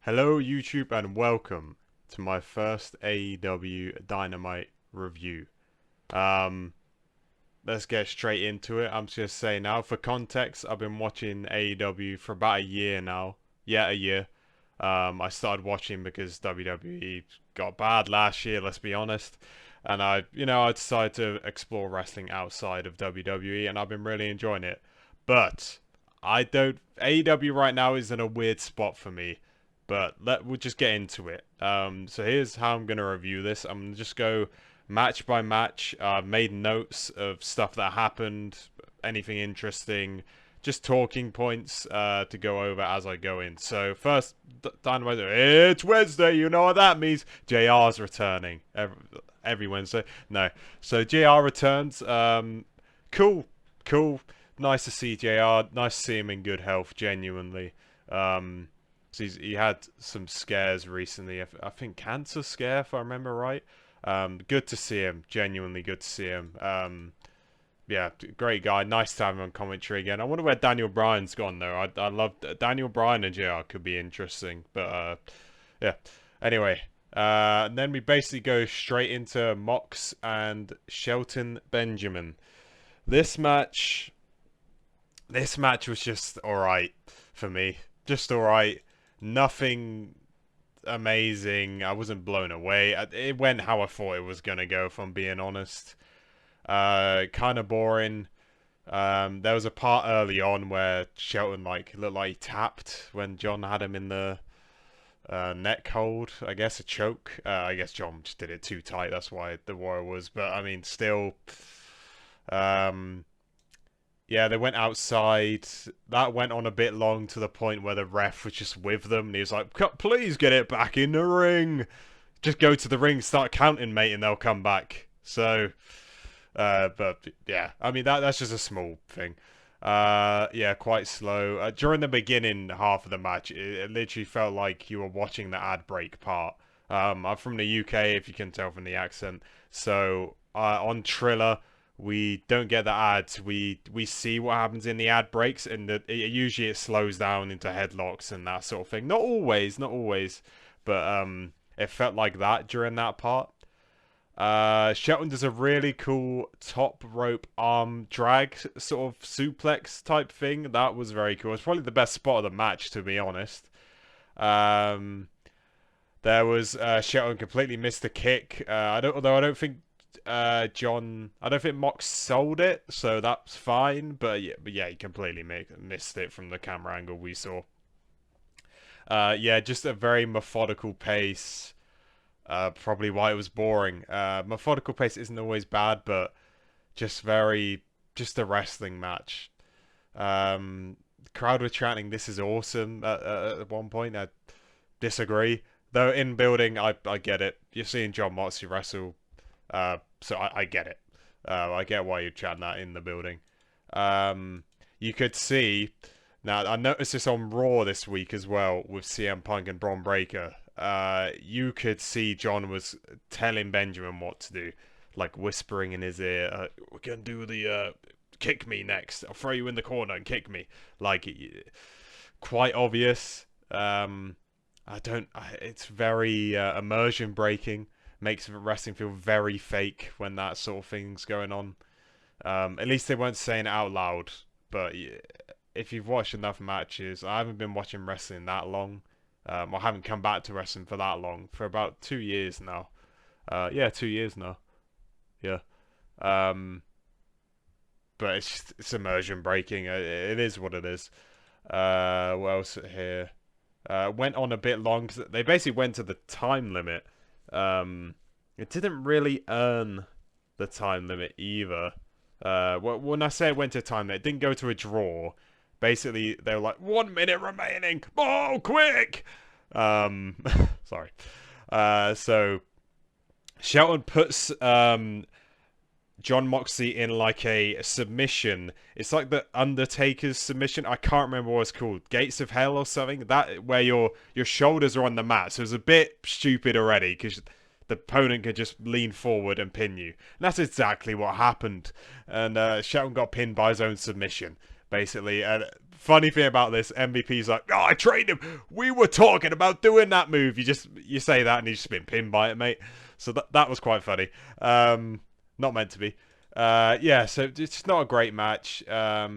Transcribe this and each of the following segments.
Hello YouTube and welcome to my first AEW Dynamite review. Let's get straight into it. I'm just gonna say now, for context, I've been watching AEW for about a year now. Yeah, a year. I started watching because WWE got bad last year, let's be honest. And I decided to explore wrestling outside of WWE and I've been really enjoying it. But AEW right now is in a weird spot for me. But we'll just get into it. So here's how I'm gonna review this. I'm gonna just go match by match. I've made notes of stuff that happened, anything interesting, just talking points to go over as I go in. So first, Dynamite. It's Wednesday. You know what that means. JR's returning every Wednesday. No, so JR returns. Cool. Nice to see JR. Nice to see him in good health. Genuinely. So he had some scares recently. I think cancer scare, if I remember right. Good to see him. Genuinely good to see him. Yeah, great guy. Nice to have him on commentary again. I wonder where Daniel Bryan's gone though. I love Daniel Bryan and JR could be interesting, but yeah. Anyway, and then we basically go straight into Mox and Shelton Benjamin. This match was just alright for me. Just alright. Nothing amazing. I wasn't blown away. It went how I thought it was gonna go, if I'm being honest. Kind of boring. There was a part early on where Shelton looked like he tapped when John had him in the neck hold. I guess a choke. I guess John just did it too tight. That's why the Warrior was. But I mean, still. Yeah, they went outside. That went on a bit long to the point where the ref was just with them. And he was like, please get it back in the ring. Just go to the ring, start counting, mate, and they'll come back. So, but yeah, I mean, that's just a small thing. Yeah, quite slow. During the beginning half of the match, it literally felt like you were watching the ad break part. I'm from the UK, if you can tell from the accent. So, on Triller, we don't get the ads. We see what happens in the ad breaks, and usually it slows down into headlocks and that sort of thing. Not always, but it felt like that during that part. Shelton does a really cool top rope arm drag sort of suplex type thing. That was very cool. It's probably the best spot of the match, to be honest. There was Shelton completely missed the kick. Although I don't think I don't think Mox sold it, so that's fine. But yeah, he completely missed it from the camera angle we saw. Yeah, just a very methodical pace. Probably why it was boring. Methodical pace isn't always bad, but just a wrestling match. Crowd were chanting, "This is awesome!" At one point. I disagree, though. In building, I get it. You're seeing John Moxley wrestle. So I get it. I get why you chant that in the building. You could see, now I noticed this on Raw this week as well with CM Punk and Braun Breaker. You could see John was telling Benjamin what to do, like whispering in his ear, "We're gonna do the kick me next. I'll throw you in the corner and kick me." Like, quite obvious. It's very immersion breaking. Makes wrestling feel very fake when that sort of thing's going on. At least they weren't saying it out loud. But if you've watched enough matches, I haven't been watching wrestling that long. I haven't come back to wrestling for that long, for about 2 years now. Yeah, 2 years now. Yeah. But it's immersion breaking. It is what it is. What else here? Went on a bit long. They basically went to the time limit. It didn't really earn the time limit either. When I say it went to time limit, it didn't go to a draw. Basically, they were like, 1 minute remaining. Oh, quick! Sorry. So Shelton puts John Moxley in like a submission. It's like the Undertaker's submission. I can't remember what it's called. Gates of Hell or something. That where your shoulders are on the mat. So it's a bit stupid already because the opponent could just lean forward and pin you. And that's exactly what happened. And Shelton got pinned by his own submission, basically. And funny thing about this, MVP's like, oh, I trained him. We were talking about doing that move. You say that and he's just been pinned by it, mate. So that was quite funny. Not meant to be. Yeah, so it's not a great match. I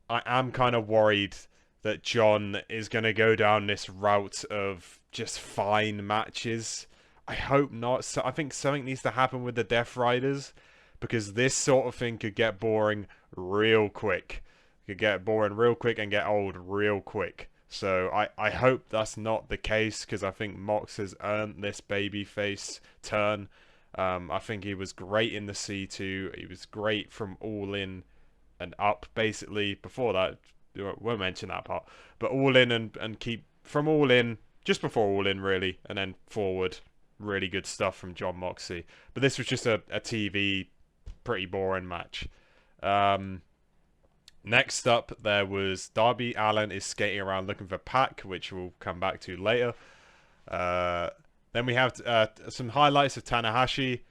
am kind of worried that John is going to go down this route of just fine matches. I hope not. So I think something needs to happen with the Death Riders, because this sort of thing could get boring real quick. Could get boring real quick and get old real quick. So I hope that's not the case, because I think Mox has earned this babyface turn. I think he was great in the C2. He was great from All In and up, basically. Before that, won't mention that part. But All In and keep from All In, just before All In, really, and then forward. Really good stuff from John Moxley. But this was just a TV, pretty boring match. Next up, there was Darby Allin is skating around looking for Pac, which we'll come back to later. Then we have some highlights of Tanahashi.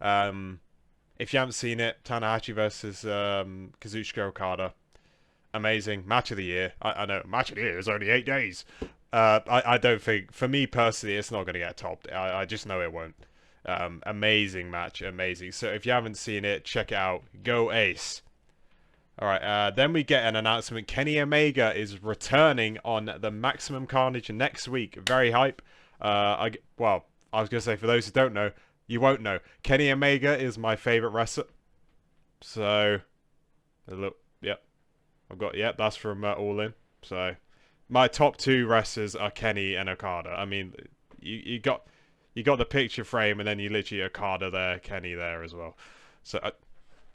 If you haven't seen it, Tanahashi versus Kazuchika Okada. Amazing. Match of the year. I know, match of the year is only 8 days. I don't think, for me personally, it's not going to get topped. I just know it won't. Amazing match. Amazing. So if you haven't seen it, check it out. Go Ace. Alright, then we get an announcement. Kenny Omega is returning on the Maximum Carnage next week. Very hype. I was going to say, for those who don't know, you won't know. Kenny Omega is my favourite wrestler. So, look, yep. That's from All In. So, my top 2 wrestlers are Kenny and Okada. I mean, you got the picture frame, and then you literally Okada there, Kenny there as well. So,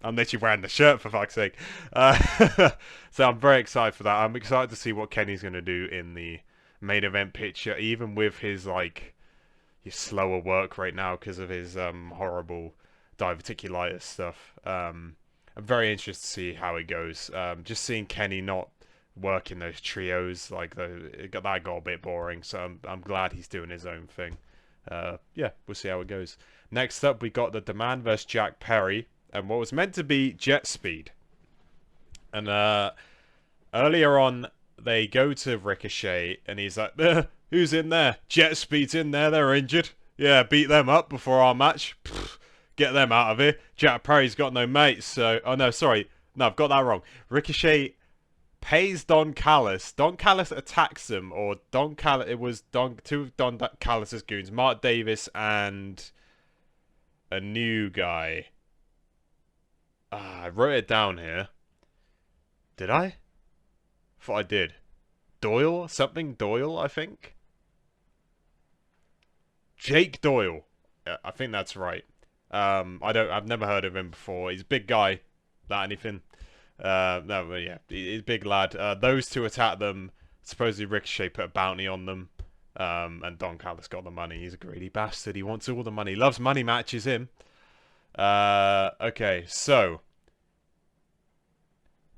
I'm literally wearing the shirt, for fuck's sake. So I'm very excited for that. I'm excited to see what Kenny's going to do in the main event picture, even with his his slower work right now because of his horrible diverticulitis stuff. I'm very interested to see how it goes. Just seeing Kenny not working those trios, that got a bit boring. So I'm glad he's doing his own thing. Yeah, we'll see how it goes. Next up, we got the Demand vs. Jack Perry. And what was meant to be Jet Speed. And earlier on, they go to Ricochet, and he's like, who's in there? Jet Speed's in there, they're injured. Yeah, beat them up before our match. Pfft, get them out of here. Jack Perry's got no mates, so... Oh, no, sorry. No, I've got that wrong. Ricochet pays Don Callis. Don Callis attacks him, or Don Callis... It was two of Don Callis' goons, Mark Davis and a new guy. I wrote it down here. Did I? Thought I did. Doyle? Something Doyle, I think? Jake Doyle. Yeah, I think that's right. I've never heard of him before. He's a big guy. Not anything. No, but yeah, he's a big lad. Those two attack them. Supposedly Ricochet put a bounty on them. And Don Callis got the money. He's a greedy bastard. He wants all the money. He loves money matches, him. Okay, so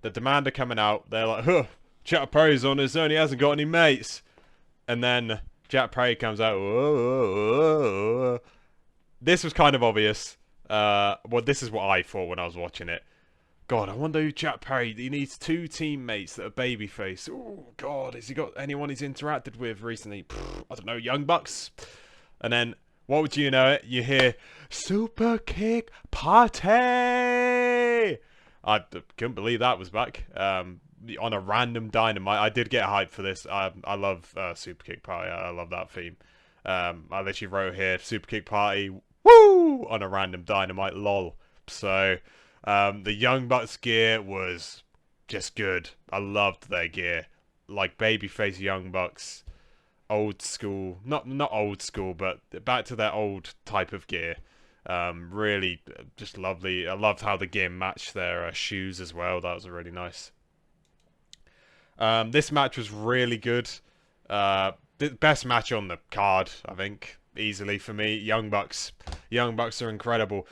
the Demand are coming out. They're like, huh, Jack Perry's on his own. He hasn't got any mates. And then Jack Perry comes out. Whoa, whoa, whoa. This was kind of obvious. Well, this is what I thought when I was watching it. God, I wonder who Jack Perry... He needs 2 teammates that are babyface. Oh, God, has he got anyone he's interacted with recently? Pfft, I don't know, Young Bucks? And then, what would you know it? You hear, Super Kick Party! I couldn't believe that was back. On a random Dynamite. I did get hyped for this. I love Super Kick Party. I love that theme. I literally wrote here, Super Kick Party, woo! On a random Dynamite, lol. So... the Young Bucks gear was just good. I loved their gear. Like babyface Young Bucks. Old school. Not old school, but back to their old type of gear. Really just lovely. I loved how the gear matched their shoes as well. That was really nice. This match was really good. The best match on the card, I think. Easily for me. Young Bucks. Young Bucks are incredible.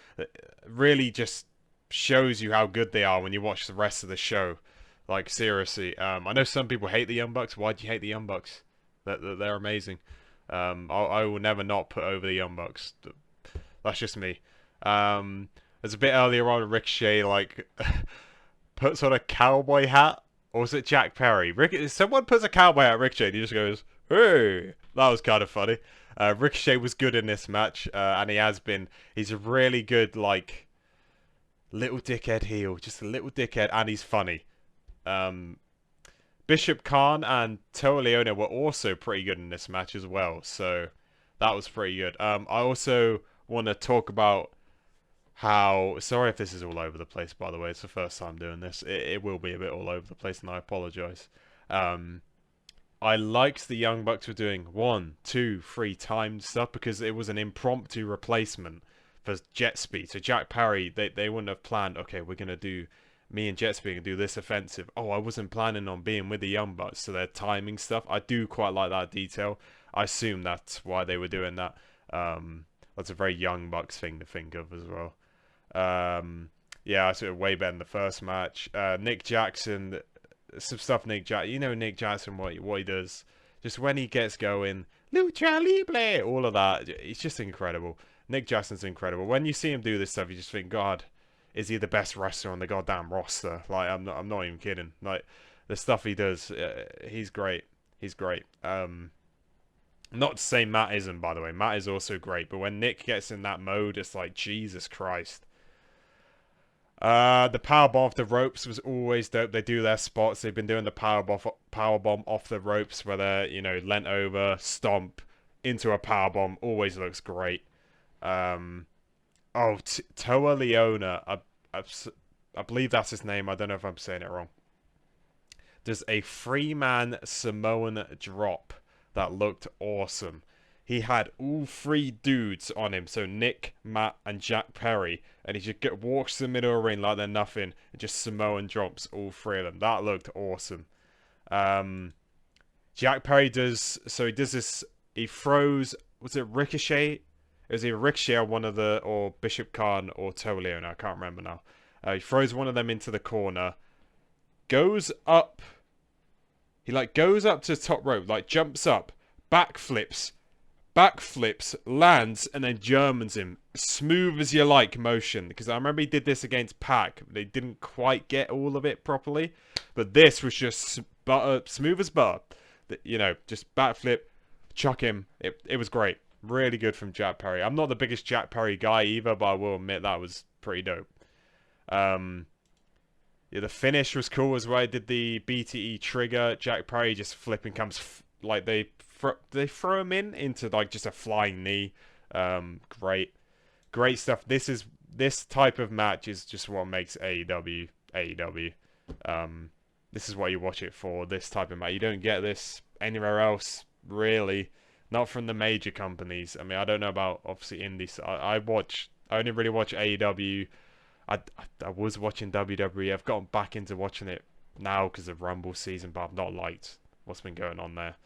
Really just... shows you how good they are when you watch the rest of the show. Like, seriously. I know some people hate the Young Bucks. Why do you hate the Young Bucks? They're amazing. I will never not put over the Young Bucks. That's just me. There's a bit earlier on, Ricochet, like, puts on a cowboy hat Or was it Jack Perry? Someone puts a cowboy at Ricochet and he just goes, hey. That was kind of funny. Ricochet was good in this match, and he has been. He's a really good, like, little dickhead heel. Just a little dickhead, and he's funny. Bishop Khan and Toa Leona were also pretty good in this match as well, so that was pretty good. I also want to talk about how... Sorry if this is all over the place, by the way. It's the first time doing this. It will be a bit all over the place, and I apologise. I liked the Young Bucks were doing 1, 2, 3 times stuff because it was an impromptu replacement for Jet Speed. So Jack Perry, they wouldn't have planned, okay, we're going to do... Me and Jet Speed and do this offensive. Oh, I wasn't planning on being with the Young Bucks, so their timing stuff. I do quite like that detail. I assume that's why they were doing that. That's a very Young Bucks thing to think of as well. Yeah, I saw it way better than the first match. Nick Jackson, some stuff Nick Jackson. You know Nick Jackson, what he does. Just when he gets going, Lucha Libre, all of that. It's just incredible. Nick Jackson's incredible. When you see him do this stuff, you just think, God, is he the best wrestler on the goddamn roster? Like, I'm not even kidding. Like, the stuff he does, he's great. He's great. Not to say Matt isn't, by the way. Matt is also great. But when Nick gets in that mode, it's like, Jesus Christ. The powerbomb off the ropes was always dope. They do their spots. They've been doing the powerbomb off the ropes where they're, you know, leant over, stomp into a powerbomb. Always looks great. Oh, Toa Leona. I believe that's his name. I don't know if I'm saying it wrong. There's a 3-man Samoan drop that looked awesome. He had all 3 dudes on him. So Nick, Matt, and Jack Perry. And he just walks to the middle of the ring like they're nothing. And just Samoan drops all 3 of them. That looked awesome. Jack Perry does... So he does this... He throws... Was it Ricochet? It was either Ricochet or one of the... Or Bishop Khan or Toa Leona. I can't remember now. He throws one of them into the corner. Goes up... He, like, goes up to the top rope. Like, jumps up. Backflips, lands, and then Germans him. Smooth as you like motion. Because I remember he did this against Pac. They didn't quite get all of it properly. But this was just smooth as butter. You know, just backflip, chuck him. It was great. Really good from Jack Perry. I'm not the biggest Jack Perry guy either, but I will admit that was pretty dope. Yeah, the finish was cool as well. I did the BTE trigger. Jack Perry just flipping comes... Like, they throw him into, like, just a flying knee. Great stuff. This type of match is just what makes AEW. This is what you watch it for, this type of match. You don't get this anywhere else, really. Not from the major companies. I mean, I don't know about, obviously, indies. I only really watch AEW. I was watching WWE. I've gotten back into watching it now because of Rumble season, but I've not liked what's been going on there.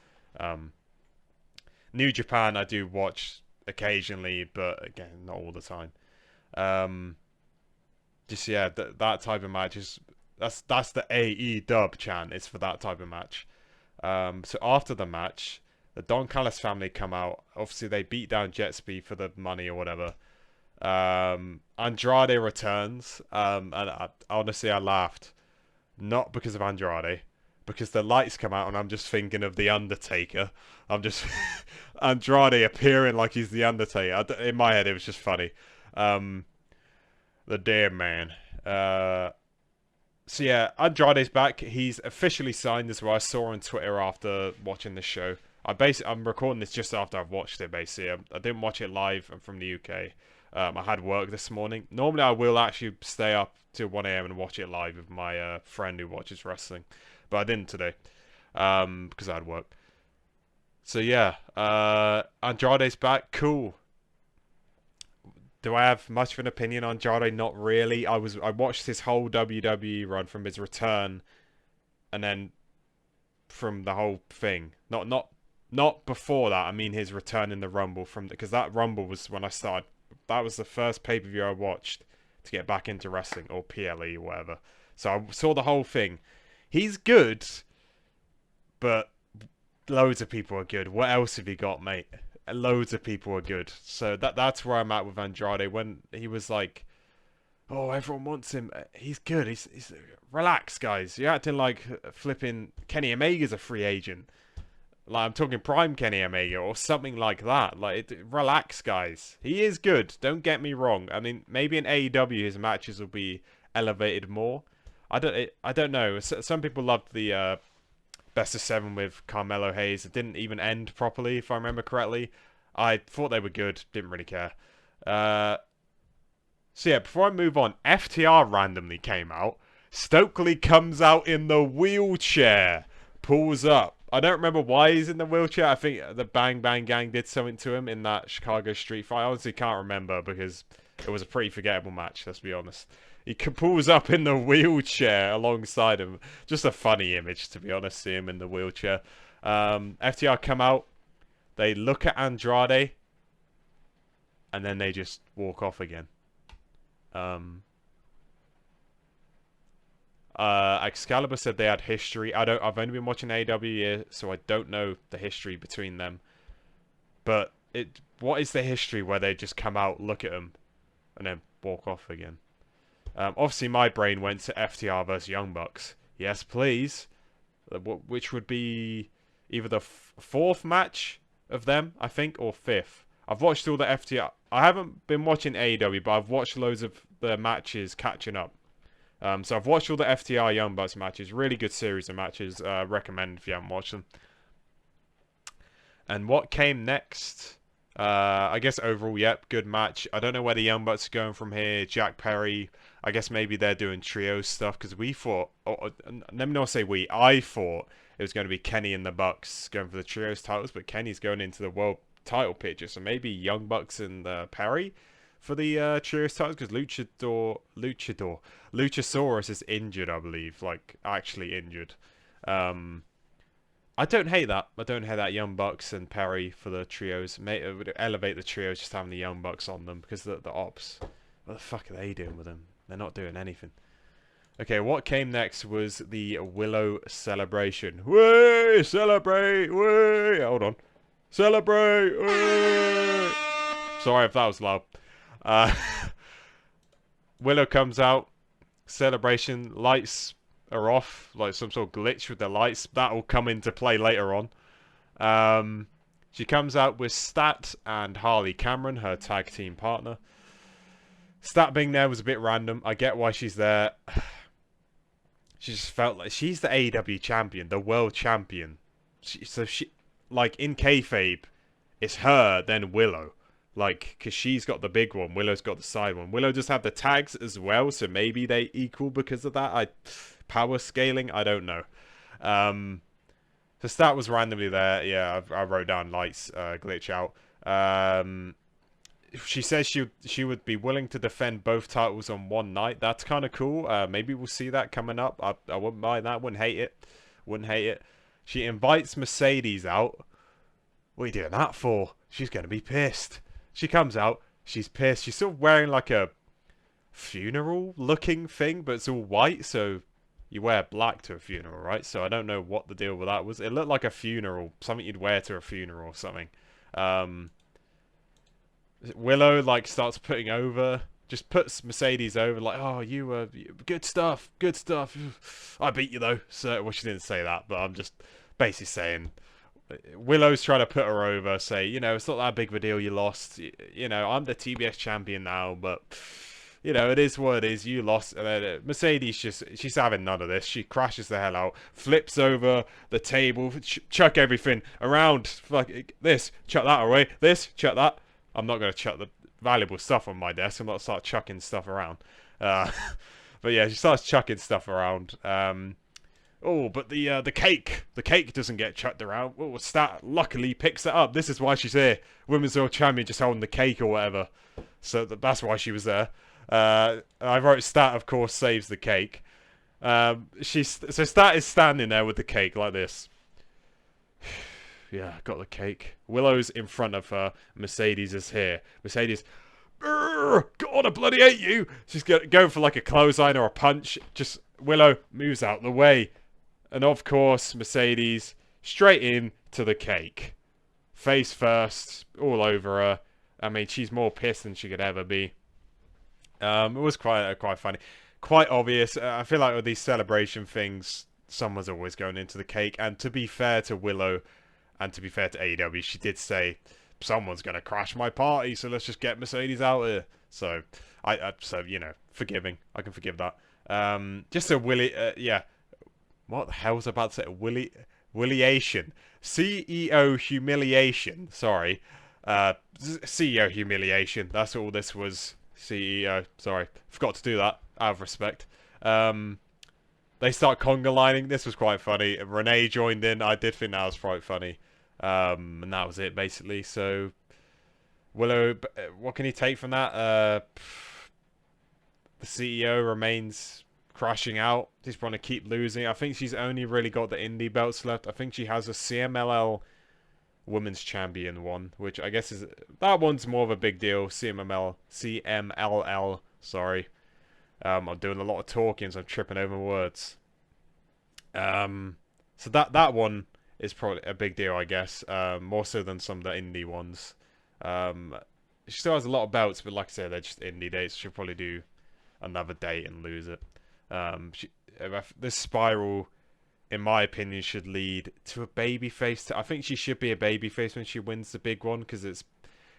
New Japan I do watch occasionally, but again, not all the time. Just yeah, that type of match is that's the AEW chant. It's for that type of match. So after the match, the Don Callis family come out. Obviously, they beat down Jet Speed for the money or whatever. Andrade returns, and honestly, I laughed. Not because of Andrade, because the lights come out, and I'm just thinking of The Undertaker. I'm just... Andrade appearing like he's The Undertaker. In my head, it was just funny. The damn man. So yeah, Andrade's back. He's officially signed as well. I saw on Twitter after watching the show. I'm recording this just after I've watched it, basically. I didn't watch it live. I'm from the UK. I had work this morning. Normally, I will actually stay up till 1 a.m. and watch it live with my friend who watches wrestling. But I didn't today because I had work. So yeah, Andrade's back. Cool. Do I have much of an opinion on Andrade? Not really. I watched his whole WWE run from his return, and then from the whole thing. Not before that. I mean his return in the Rumble because that Rumble was when I started. That was the first pay-per-view I watched to get back into wrestling, or PLE or whatever. So I saw the whole thing. He's good, but loads of people are good. What else have you got, mate? Loads of people are good. So that's where I'm at with Andrade. When he was like Oh, everyone wants him. He's good. He's relax, guys. You're acting like flipping Kenny Omega's a free agent. Like, I'm talking prime Kenny Omega or something like that. Like, relax, guys. He is good. Don't get me wrong. I mean, maybe in AEW his matches will be elevated more. I don't know. Some people loved the best of 7 with Carmelo Hayes. It didn't even end properly, if I remember correctly. I thought they were good. Didn't really care. So yeah, before I move on, FTR randomly came out. Stokely comes out in the wheelchair. Pulls up. I don't remember why he's in the wheelchair. I think the Bang Bang Gang did something to him in that Chicago street fight. I honestly can't remember because it was a pretty forgettable match, let's be honest. He pulls up in the wheelchair alongside him. Just a funny image, to be honest, see him in the wheelchair. FTR come out. They look at Andrade. And then they just walk off again. Excalibur said they had history. I've only been watching AEW here, so I don't know the history between them. But what is the history where they just come out, look at them, and then walk off again? Obviously, my brain went to FTR versus Young Bucks. Yes, please. Which would be either the fourth match of them, I think, or fifth. I've watched all the FTR. I haven't been watching AEW, but I've watched loads of the matches catching up. So I've watched all the FTR Young Bucks matches. Really good series of matches. Recommend if you haven't watched them. And what came next? I guess overall, yep, good match. I don't know where the Young Bucks are going from here. Jack Perry. I guess maybe they're doing trio stuff because we thought. Let me not say we. I thought it was going to be Kenny and the Bucks going for the trios titles, but Kenny's going into the world title picture. So maybe Young Bucks and Perry for the trios titles because Luchasaurus is injured, I believe, like actually injured. I don't hate that. I don't hate that. Young Bucks and Perry for the trios. It would elevate the trios just having the Young Bucks on them because the ops. What the fuck are they doing with them? They're not doing anything. Okay, what came next was the Willow Celebration. Way celebrate! Way! Hold on. Celebrate! Way! Sorry if that was loud. Willow comes out. Celebration. Lights are off. Like some sort of glitch with the lights. That will come into play later on. She comes out with Stat and Harley Cameron, her tag team partner. Stat being there was a bit random. I get why she's there. She just felt like she's the AEW champion, the world champion. So she, like in kayfabe, it's her then Willow. Like, because she's got the big one, Willow's got the side one. Willow just had the tags as well, so maybe they equal because of that. Power scaling, I don't know. So Stat was randomly there. Yeah, I wrote down lights glitch out. She says she would be willing to defend both titles on one night. That's kind of cool. Maybe we'll see that coming up. I wouldn't mind that. Wouldn't hate it. Wouldn't hate it. She invites Mercedes out. What are you doing that for? She's going to be pissed. She comes out. She's pissed. She's still wearing like a funeral-looking thing, but it's all white, so you wear black to a funeral, right? So I don't know what the deal with that was. It looked like a funeral. Something you'd wear to a funeral or something. Willow like starts putting over, just puts Mercedes over, like, oh, you were good stuff, good stuff. I beat you though. So, well, she didn't say that, but I'm just basically saying Willow's trying to put her over, say, you know, it's not that big of a deal. You lost, you know, I'm the TBS champion now, but you know, it is what it is. You lost. And then Mercedes she's having none of this. She crashes the hell out, flips over the table, chuck everything around, like this, chuck that away, this, chuck that. I'm not going to chuck the valuable stuff on my desk. I'm not start chucking stuff around. But yeah, she starts chucking stuff around. Oh, but the cake doesn't get chucked around. Oh, Stat luckily picks it up. This is why she's here. Women's World Champion just holding the cake or whatever. So that's why she was there. I wrote Stat, of course, saves the cake. So Stat is standing there with the cake like this. Yeah, got the cake. Willow's in front of her. Mercedes is here. Mercedes, God, I bloody hate you. She's going for like a clothesline or a punch. Just Willow moves out the way. And of course, Mercedes straight in to the cake. Face first, all over her. I mean, she's more pissed than she could ever be. It was quite funny, quite obvious. I feel like with these celebration things, someone's always going into the cake. And to be fair to Willow, and to be fair to AEW, she did say someone's gonna crash my party, so let's just get Mercedes out here. So so forgiving. I can forgive that. Just a Willie. Yeah. What the hell was I about to say? Williation. CEO humiliation. Sorry. CEO humiliation. That's all this was. CEO. Sorry. Forgot to do that. Out of respect. They start conga lining. This was quite funny. Renee joined in. I did think that was quite funny. And that was it, basically. So, Willow, what can you take from that? The CEO remains crashing out. She's trying to keep losing. I think she's only really got the indie belts left. I think she has a CMLL Women's Champion one, which I guess is... That one's more of a big deal. CMLL, sorry. I'm doing a lot of talking, so I'm tripping over words. So that one is probably a big deal, I guess. More so than some of the indie ones. She still has a lot of belts, but like I said, they're just indie dates. She'll probably do another date and lose it. This spiral, in my opinion, should lead to a babyface. I think she should be a babyface when she wins the big one, because it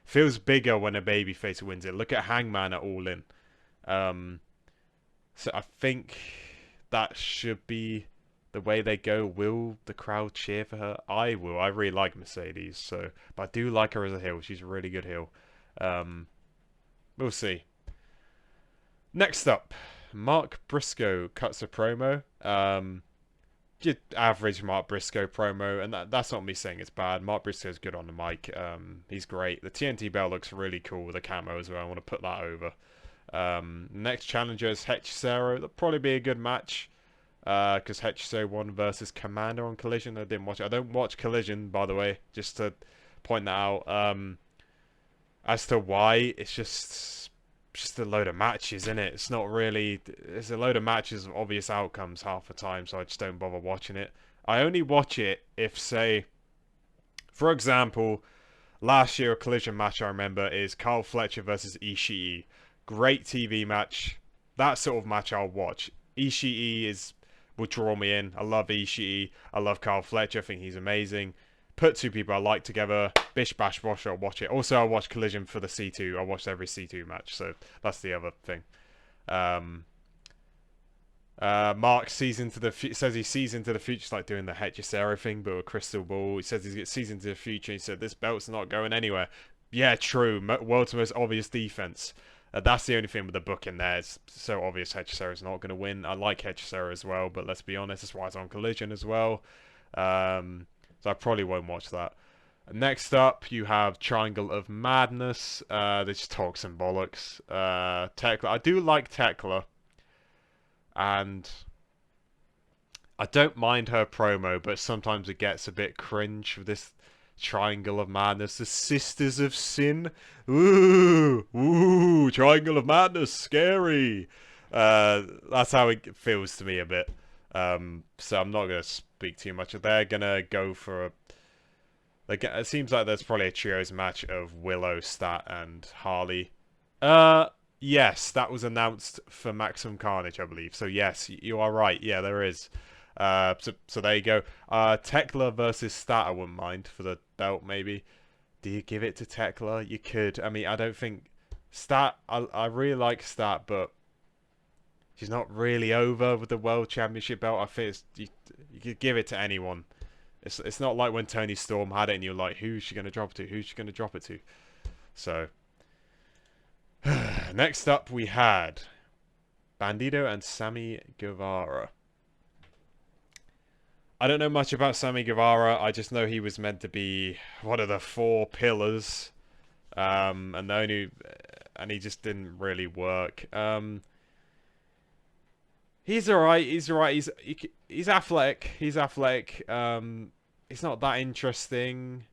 feels bigger when a babyface wins it. Look at Hangman at All In. So I think that should be the way they go. Will the crowd cheer for her? I will. I really like Mercedes, but I do like her as a heel. She's a really good heel. We'll see. Next up, Mark Briscoe cuts a promo. Just average Mark Briscoe promo, and that's not me saying it's bad. Mark Briscoe's good on the mic. He's great. The TNT belt looks really cool with the camo as well. I want to put that over. Next challenger is Hechicero. That'll probably be a good match. Because Hechicero won versus Commander on Collision. I didn't watch it. I don't watch Collision, by the way, just to point that out. As to why, it's just a load of matches, isn't it? It's not really... It's a load of matches of obvious outcomes half the time, so I just don't bother watching it. I only watch it if, say... For example, last year a Collision match I remember is Kyle Fletcher versus Ishii. Great TV match. That sort of match I'll watch. Ishii will draw me in. I love Ishii. I love Kyle Fletcher. I think he's amazing. Put two people I like together. Bish bash bosh. I'll watch it. Also, I watch Collision for the C2. I watched every C2 match. So that's the other thing. Mark sees into the says he sees into the future. It's like doing the Hechicero thing, but with a crystal ball. He says he sees into the future. He said this belt's not going anywhere. Yeah, true. World's most obvious defense. That's the only thing with the book in there. It's so obvious Hechicero's not going to win. I like Hechicero as well, but let's be honest, that's why it's on Collision as well. So I probably won't watch that. Next up, you have Triangle of Madness. They just talk some bollocks. Tekla. I do like Tekla. And I don't mind her promo, but sometimes it gets a bit cringe with this Triangle of Madness. The Sisters of Sin. Ooh, Triangle of Madness, scary. That's how it feels to me a bit. So I'm not going to speak too much. They're going to go for it seems like there's probably a trios match of Willow, Stat, and Harley. Yes, that was announced for Maximum Carnage, I believe. So yes, you are right. Yeah, there is. So there you go. Tekla versus Stat, I wouldn't mind for the belt, maybe. Do you give it to Tekla? You could. I mean, I don't think... Stat, I really like Stat, but she's not really over with the World Championship belt. I think you could give it to anyone. It's not like when Toni Storm had it and you're like, who's she going to drop it to? Who's she going to drop it to? So... Next up, we had Bandido and Sammy Guevara. I don't know much about Sammy Guevara. I just know he was meant to be one of the 4 pillars, and he just didn't really work. He's alright. He's alright. He's athletic. He's athletic. He's not that interesting.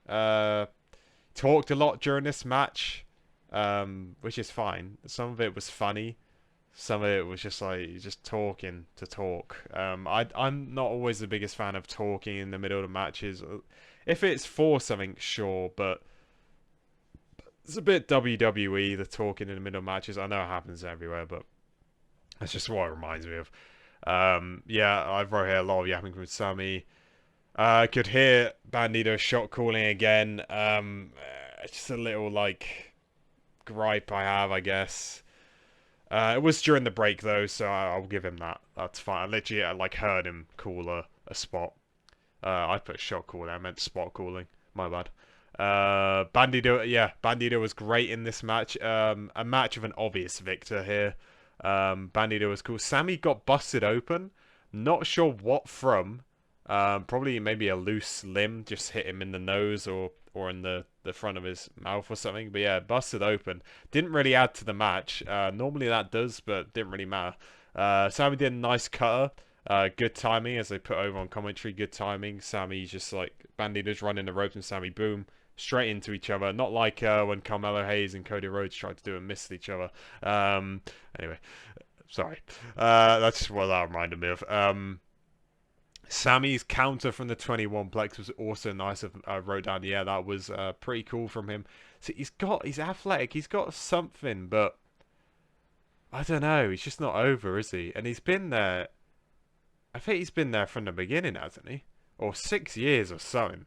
Talked a lot during this match. Which is fine. Some of it was funny. Some of it was just like just talking to talk. I'm not always the biggest fan of talking in the middle of matches. If it's for something, sure, but it's a bit WWE, the talking in the middle of matches. I know it happens everywhere, but that's just what it reminds me of. Yeah, I've wrote here a lot of yapping from Sammy. I could hear Bandido shot calling again. Just a little, like, gripe I have, I guess. It was during the break, though, so I'll give him that. That's fine. I literally, like, heard him call a spot. I put shot calling. I meant spot calling. My bad. Bandido was great in this match. A match of an obvious victor here. Bandido was cool. Sammy got busted open. Not sure what from. Probably maybe a loose limb just hit him in the nose or in the front of his mouth or something. But yeah, busted open. Didn't really add to the match. Normally that does, but didn't really matter. Sammy did a nice cutter. Good timing, as they put over on commentary. Good timing. Sammy's just like, Bandido's running the ropes and Sammy, boom, straight into each other. Not like when Carmelo Hayes and Cody Rhodes tried to do and missed each other. Anyway, sorry. That's just what that reminded me of. Sammy's counter from the 21 plex was also nice. I wrote down, yeah, that was pretty cool from him. So he's athletic, he's got something, but I don't know, he's just not over, is he? And he's been there, I think he's been there from the beginning, hasn't he? Or 6 years or something.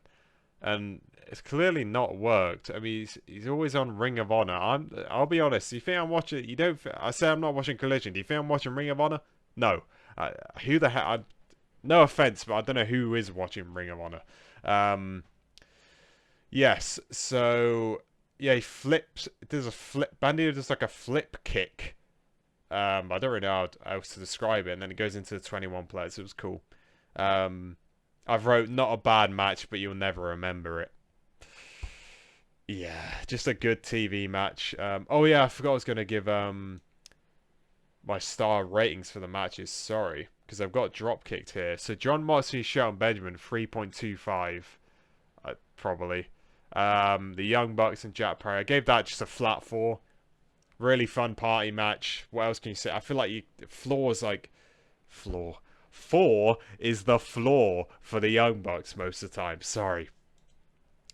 And it's clearly not worked. I mean, he's always on Ring of Honor. I'll be honest, you think I'm watching, I say I'm not watching Collision, do you think I'm watching Ring of Honor? No. Who the hell, no offense, but I don't know who is watching Ring of Honor. Yes, so yeah, he flips. There's a flip. Bandido does like a flip kick. I don't really know how else to describe it. And then it goes into the 21 players. It was cool. I've wrote not a bad match, but you'll never remember it. Yeah, just a good TV match. Oh yeah, I forgot I was gonna give my star ratings for the matches. Sorry. Because I've got drop kicked here. So John Moxley, Shelton Benjamin, 3.25, probably. The Young Bucks and Jack Perry, I gave that just a flat 4. Really fun party match. What else can you say? I feel like floor's like floor. 4 is the floor for the Young Bucks most of the time. Sorry,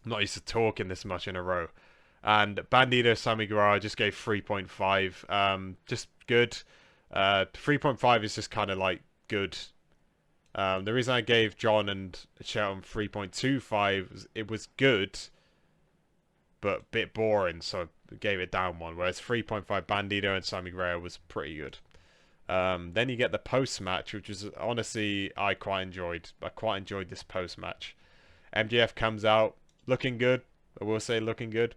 I'm not used to talking this much in a row. And Bandido, Sammy Guevara, just gave 3.5. Just good. 3.5 is just kind of like good. The reason I gave John and Shelton 3.25, it was good, but a bit boring, so I gave it down 1. Whereas 3.5 Bandido and Sammy Guevara was pretty good. Then you get the post match, which is honestly I quite enjoyed. I quite enjoyed this post match. MJF comes out looking good. I will say looking good.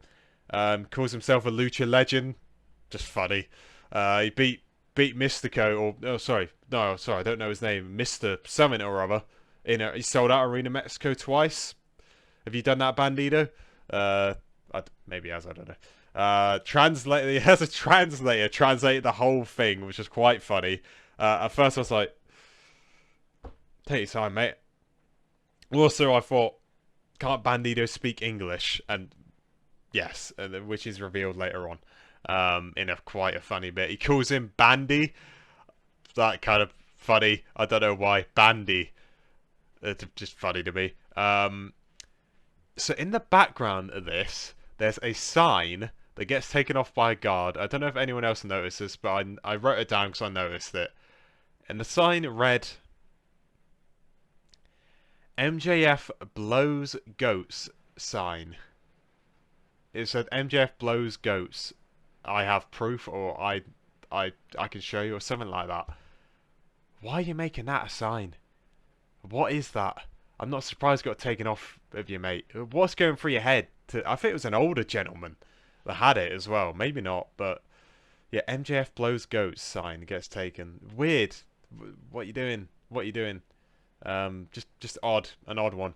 Calls himself a lucha legend. Just funny. He beat Mystico, I don't know his name, Mr. Summit or other. He sold out Arena Mexico twice. Have you done that, Bandido? Maybe he has, I don't know. He has a translator translate the whole thing, which is quite funny. At first I was like, take your time, mate. Also, I thought, can't Bandido speak English? And yes, which is revealed later on. In quite a funny bit. He calls him Bandy. That kind of funny. I don't know why. Bandy. It's just funny to me. So in the background of this, there's a sign that gets taken off by a guard. I don't know if anyone else noticed this, but I wrote it down because I noticed it. And the sign read, MJF blows goats sign. It said MJF blows goats. I have proof, or I can show you, or something like that. Why are you making that a sign? What is that? I'm not surprised it got taken off of you, mate. What's going through your head? I think it was an older gentleman that had it as well. Maybe not, but yeah, MJF blows goats sign gets taken. Weird. What you doing? What you doing? Just odd. An odd one.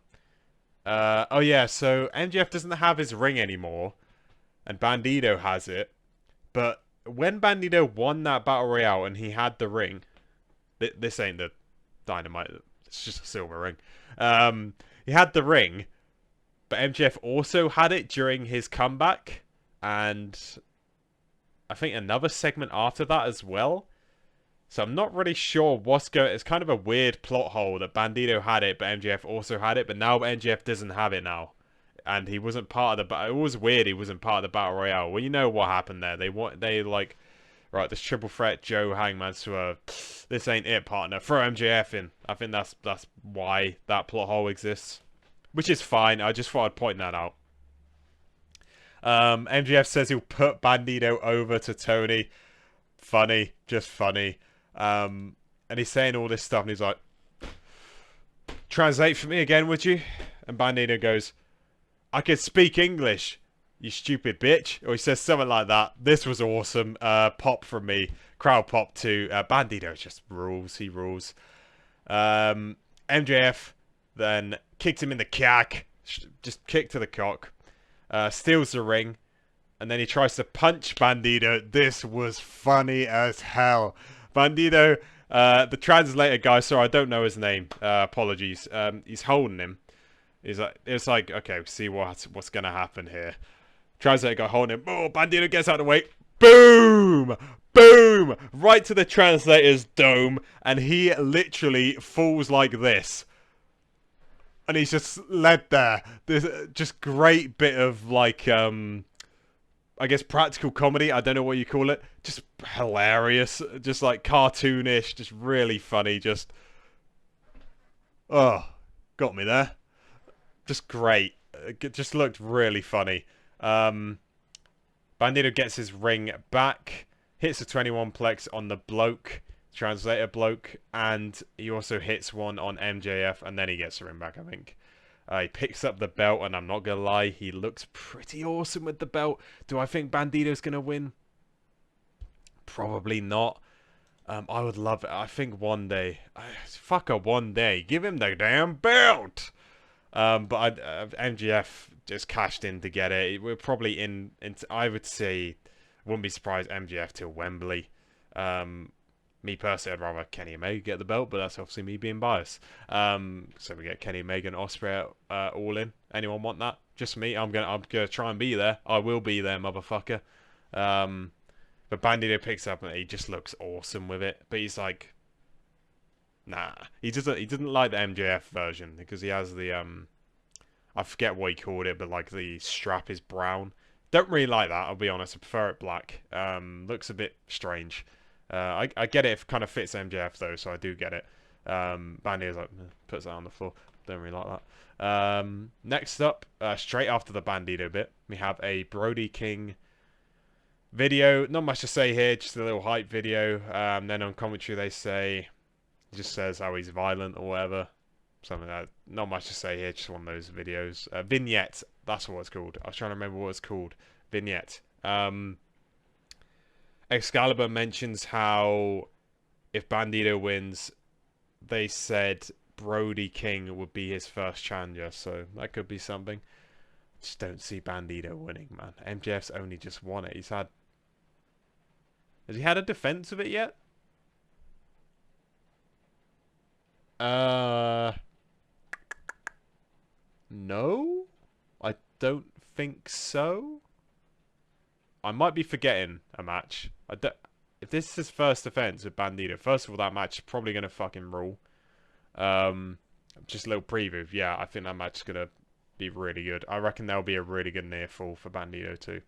Oh yeah, so MJF doesn't have his ring anymore, and Bandido has it. But when Bandido won that Battle Royale and he had the ring, this ain't the Dynamite, it's just a silver ring. He had the ring, but MJF also had it during his comeback, and I think another segment after that as well. So I'm not really sure what's going. It's kind of a weird plot hole that Bandido had it, but MJF also had it, but now MJF doesn't have it now. and he wasn't part of the. It was weird. He wasn't part of the battle royale. Well, you know what happened there. They like, right, this triple threat, Joe, Hangman, Swerve. This ain't it, partner. Throw MJF in. I think that's why that plot hole exists, which is fine. I just thought I'd point that out. MJF says he'll put Bandido over to Toni. Funny, just funny. And he's saying all this stuff, and he's like, translate for me again, would you? And Bandido goes, I could speak English, you stupid bitch. Or he says something like that. This was awesome. Pop from me. Crowd pop too. Bandido just rules. He rules. MJF then kicked him in the cock. Just kick to the cock. Steals the ring. And then he tries to punch Bandido. This was funny as hell. Bandido, the translator guy, sorry, I don't know his name. Apologies. He's holding him. It's like, okay, see what's going to happen here. Translator guy holding him. Oh, Bandido gets out of the way. Boom! Boom! Right to the translator's dome. And he literally falls like this. And he's just led there. There's just great bit of, like, I guess practical comedy. I don't know what you call it. Just hilarious. Just, like, cartoonish. Just really funny. Just, oh, got me there. Just great. It just looked really funny. Bandido gets his ring back. Hits a 21 plex on the bloke. Translator bloke. And he also hits one on MJF. And then he gets the ring back, I think. He picks up the belt. And I'm not going to lie. He looks pretty awesome with the belt. Do I think Bandido's going to win? Probably not. I would love it. I think one day. One day. Give him the damn belt. But MGF just cashed in to get it. We're probably in I would say, wouldn't be surprised MGF to Wembley. Me personally, I'd rather Kenny Omega get the belt, but that's obviously me being biased. So we get Kenny Omega and Ospreay all in. Anyone want that? Just me. I'm gonna try and be there. I will be there, motherfucker. But Bandido picks up and he just looks awesome with it. But he's like, nah, he doesn't like the MJF version because he has the I forget what he called it, but like the strap is brown. Don't really like that, I'll be honest. I prefer it black. Looks a bit strange. I get it. It kind of fits MJF though, so I do get it. Bandido's like puts that on the floor. Don't really like that. Next up, straight after the Bandido bit, we have a Brody King video. Not much to say here, just a little hype video. Then on commentary they say, he just says how he's violent or whatever. Something like that. Not much to say here, just one of those videos. Vignette, that's what it's called. I was trying to remember what it's called. Vignette. Excalibur mentions how if Bandido wins, they said Brody King would be his first challenger, so that could be something. Just don't see Bandido winning, man. MJF's only just won it. Has he had a defense of it yet? No, I don't think so. I might be forgetting a match. If this is his first defense with Bandido, first of all, that match is probably going to fucking rule. Just a little preview. Yeah, I think that match is going to be really good. I reckon there'll be a really good near fall for Bandido too.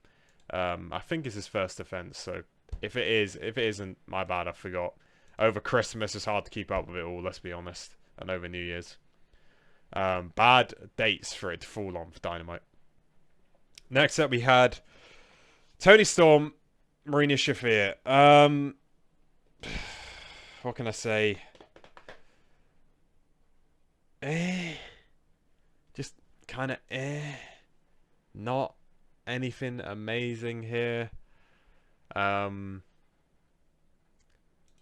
I think it's his first defense, so if it isn't, my bad, I forgot. Over Christmas, it's hard to keep up with it all, let's be honest. And over New Year's. Bad dates for it to fall on for Dynamite. Next up, we had Toni Storm, Marina Shafir. What can I say? Just kind of not anything amazing here.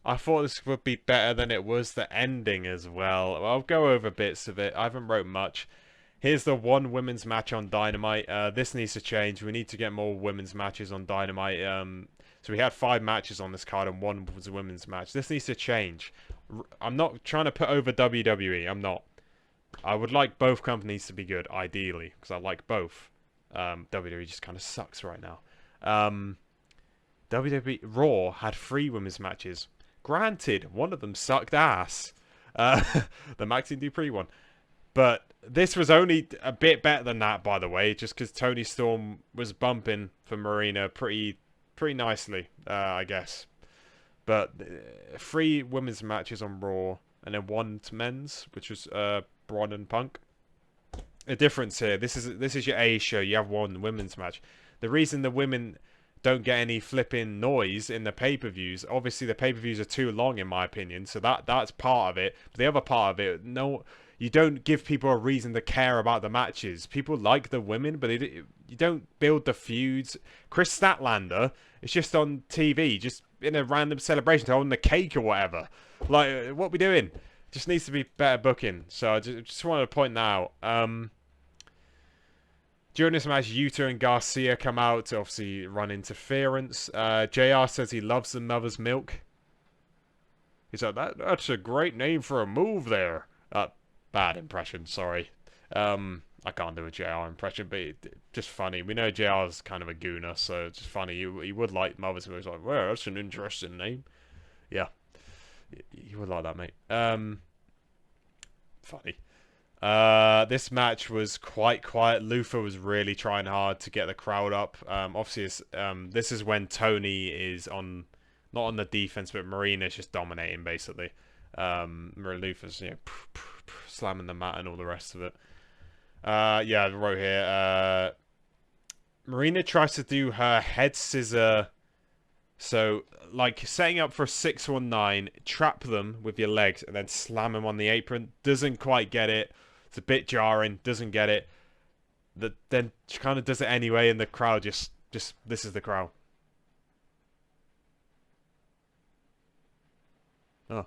I thought this would be better than it was. The ending as well. I'll go over bits of it. I haven't wrote much. Here's the one women's match on Dynamite. This needs to change. We need to get more women's matches on Dynamite. So we had 5 matches on this card and 1 was a women's match. This needs to change. I'm not trying to put over WWE. I'm not. I would like both companies to be good, ideally, because I like both. WWE just kind of sucks right now. WWE Raw had 3 women's matches. Granted, one of them sucked ass. The Maxine Dupree one. But this was only a bit better than that, by the way, just because Toni Storm was bumping for Marina pretty nicely, I guess. But 3 women's matches on Raw, and then 1 men's, which was Braun and Punk. A difference here. This is your A show. You have 1 women's match. The reason the women don't get any flipping noise in the pay-per-views, obviously the pay-per-views are too long in my opinion, so that's part of it. But the other part of it, no, you don't give people a reason to care about the matches. People like the women, but you don't build the feuds. Chris Statlander is just on TV, just in a random celebration, holding the cake or whatever. Like, what are we doing? Just needs to be better booking. So I just wanted to point that out. During this match, Yuta and Garcia come out to obviously run interference. JR says he loves the mother's milk. He's like, that's a great name for a move there. Bad impression, sorry. I can't do a JR impression, but just funny. We know JR's kind of a gooner, so it's just funny. You would like mother's milk. He's like, well, that's an interesting name. Yeah. You would like that, mate. Funny. This match was quite quiet. Luther was really trying hard to get the crowd up. Obviously, this is when Toni is not on the defense, but Marina's just dominating, basically. Luther's, slamming the mat and all the rest of it. Yeah, I wrote here. Marina tries to do her head scissor. So, like, setting up for a 619, trap them with your legs, and then slam them on the apron. Doesn't quite get it. It's a bit jarring. Doesn't get it. Then she kind of does it anyway, and the crowd just this is the crowd. Oh.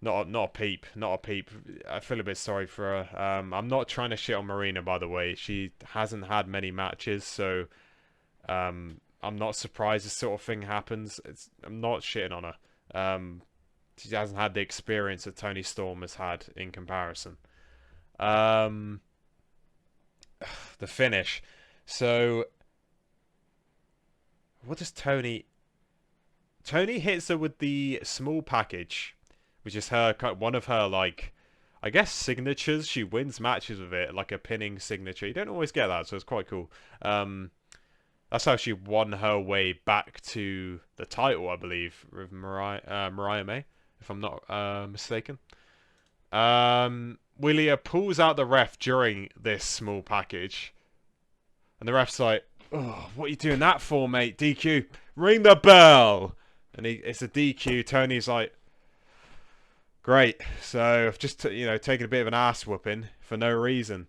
Not a peep. Not a peep. I feel a bit sorry for her. I'm not trying to shit on Marina, by the way. She hasn't had many matches, so I'm not surprised this sort of thing happens. I'm not shitting on her. She hasn't had the experience that Toni Storm has had in comparison. The finish. So, what does Toni... Toni hits her with the small package, which is one of her, like, I guess signatures. She wins matches with it, like a pinning signature. You don't always get that, so it's quite cool. That's how she won her way back to the title, I believe, with Mariah May, if I'm not mistaken. Willia pulls out the ref during this small package, and the ref's like, "Oh, what are you doing that for, mate? DQ, ring the bell." And it's a DQ. Tony's like, "Great." So I've just taken a bit of an ass whooping for no reason.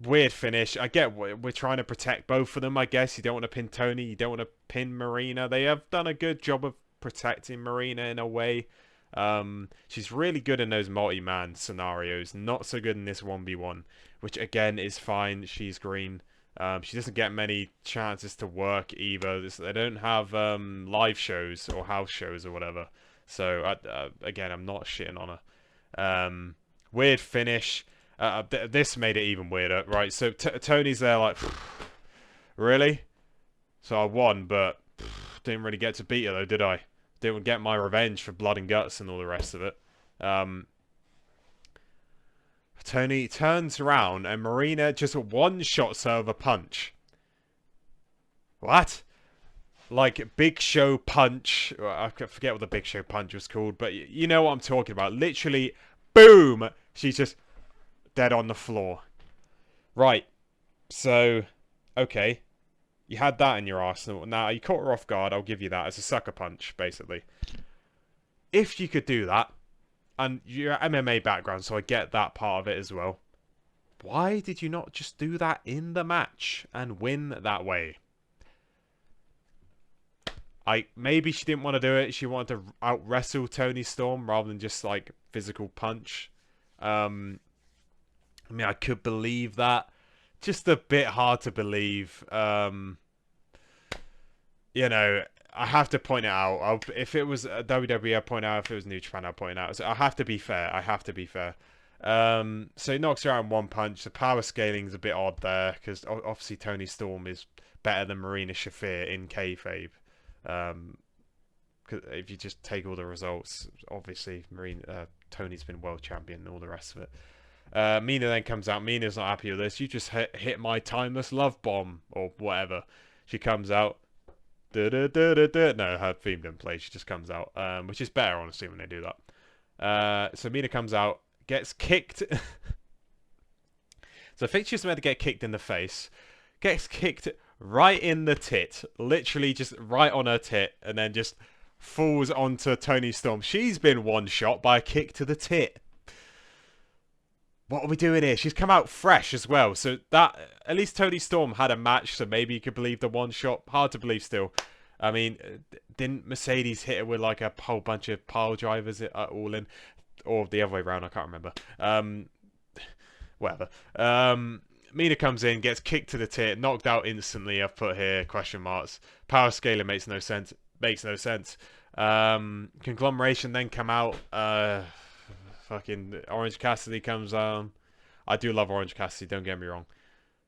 Weird finish. I get we're trying to protect both of them, I guess. You don't want to pin Toni. You don't want to pin Marina. They have done a good job of protecting Marina in a way. She's really good in those multi-man scenarios. Not so good in this 1v1, which again is fine. She's green. She doesn't get many chances to work either. They don't have live shows or house shows or whatever. So, again, I'm not shitting on her. Weird finish. This made it even weirder, right? So Tony's there like, really? So I won, but didn't really get to beat her though, did I? Didn't get my revenge for blood and guts and all the rest of it. Toni turns around and Marina just one-shots her with a punch. What? Like Big Show punch. I forget what the Big Show punch was called, but you know what I'm talking about. Literally, boom! She's just dead on the floor. Right. So, okay. You had that in your arsenal. Now, you caught her off guard. I'll give you that. As a sucker punch, basically. If you could do that, and your MMA background, so I get that part of it as well. Why did you not just do that in the match and win that way? Maybe she didn't want to do it. She wanted to out-wrestle Toni Storm rather than just, like, physical punch. I mean, I could believe that. Just a bit hard to believe. You know, I have to point it out. If it was WWE, I'd point it out. If it was New Japan, I'd point it out. So I have to be fair. I have to be fair. So he knocks her out in one punch. The power scaling is a bit odd there because obviously Toni Storm is better than Marina Shafir in kayfabe. If you just take all the results, obviously Tony's been world champion and all the rest of it. Mina then comes out. Mina's not happy with this. You just hit my timeless love bomb or whatever. She comes out. No, her theme didn't play. She just comes out, which is better, honestly, when they do that. So Mina comes out, gets kicked. So I think she's meant to get kicked in the face. Gets kicked right in the tit. Literally just right on her tit. And then just falls onto Toni Storm. She's been one shot by a kick to the tit. What are we doing here? She's come out fresh as well. So that, at least Toni Storm had a match. So maybe you could believe the one shot. Hard to believe still. I mean, didn't Mercedes hit her with like a whole bunch of pile drivers all in? Or the other way around, I can't remember. Whatever. Mina comes in, gets kicked to the tit, knocked out instantly. I've put here question marks. Power scaling makes no sense. Conglomeration then come out. Fucking Orange Cassidy comes on. I do love Orange Cassidy, don't get me wrong.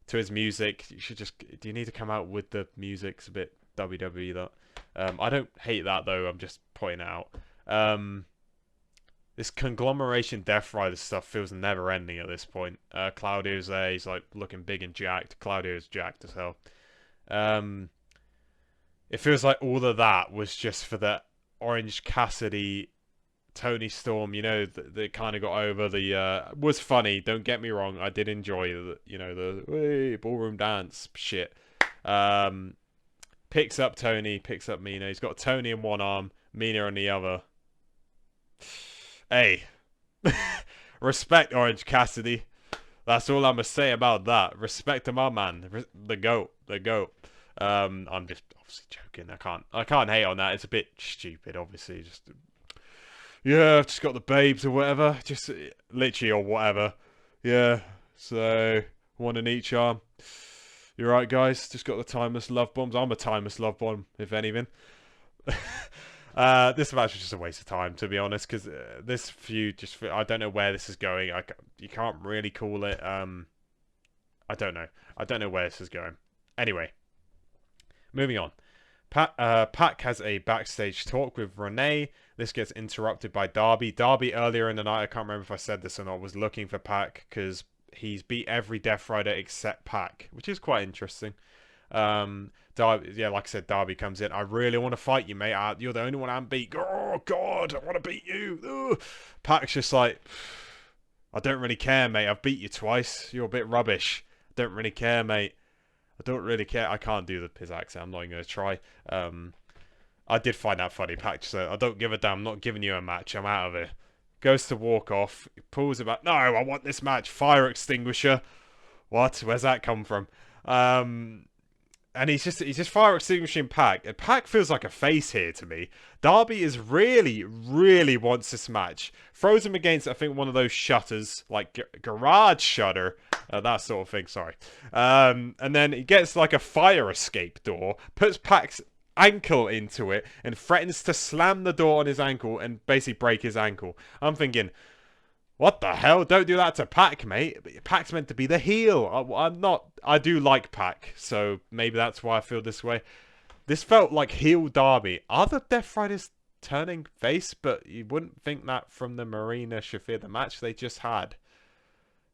To his music, you should just... Do you need to come out with the music? It's a bit WWE, that. I don't hate that, though. I'm just pointing it out. This Conglomeration Death Rider stuff feels never-ending at this point. Claudio's there. He's, like, looking big and jacked. Claudio's jacked as hell. It feels like all of that was just for the Orange Cassidy... Toni Storm, you know, that kind of got over the, was funny, don't get me wrong, I did enjoy the, you know, the, hey, ballroom dance shit. Picks up Toni, picks up Mina, he's got Toni in one arm, Mina on the other. Hey, respect Orange Cassidy, that's all I'm gonna say about that, respect to my man, the GOAT. I'm just obviously joking, I can't hate on that, it's a bit stupid, obviously, just... Yeah, I've just got the babes or whatever. Just literally or whatever. Yeah, so one in each arm. You're right, guys. Just got the timeless love bombs. I'm a timeless love bomb, if anything. This match was just a waste of time, to be honest, because this feud just... I don't know where this is going. You can't really call it. I don't know. I don't know where this is going. Anyway, moving on. Pac has a backstage talk with Renee. This gets interrupted by Darby. Darby earlier in the night, I can't remember if I said this or not, was looking for Pac because he's beat every Death Rider except Pac, which is quite interesting. Darby, yeah, like I said, Darby comes in. I really want to fight you, mate. You're the only one I haven't beat. Oh, God, I want to beat you. Ugh. Pac's just like, I don't really care, mate. I've beat you twice. You're a bit rubbish. I don't really care, mate. I don't really care. I can't do his accent. I'm not even going to try. I did find that funny. Pac said, I don't give a damn. I'm not giving you a match. I'm out of here. Goes to walk off. He pulls it back. No, I want this match. Fire extinguisher. What? Where's that come from? And he's just fire extinguishing Pac. And Pac feels like a face here to me. Darby is really wants this match. Throws him against, I think, one of those shutters, like garage shutter. That sort of thing, sorry. And then he gets like a fire escape door. Puts Pac's ankle into it and threatens to slam the door on his ankle and basically break his ankle. I'm thinking... What the hell? Don't do that to Pac, mate. Pac's meant to be the heel. I'm not... I do like Pac, so maybe that's why I feel this way. This felt like heel Darby. Are the Death Riders turning face? But you wouldn't think that from the Marina Shafir, the match they just had.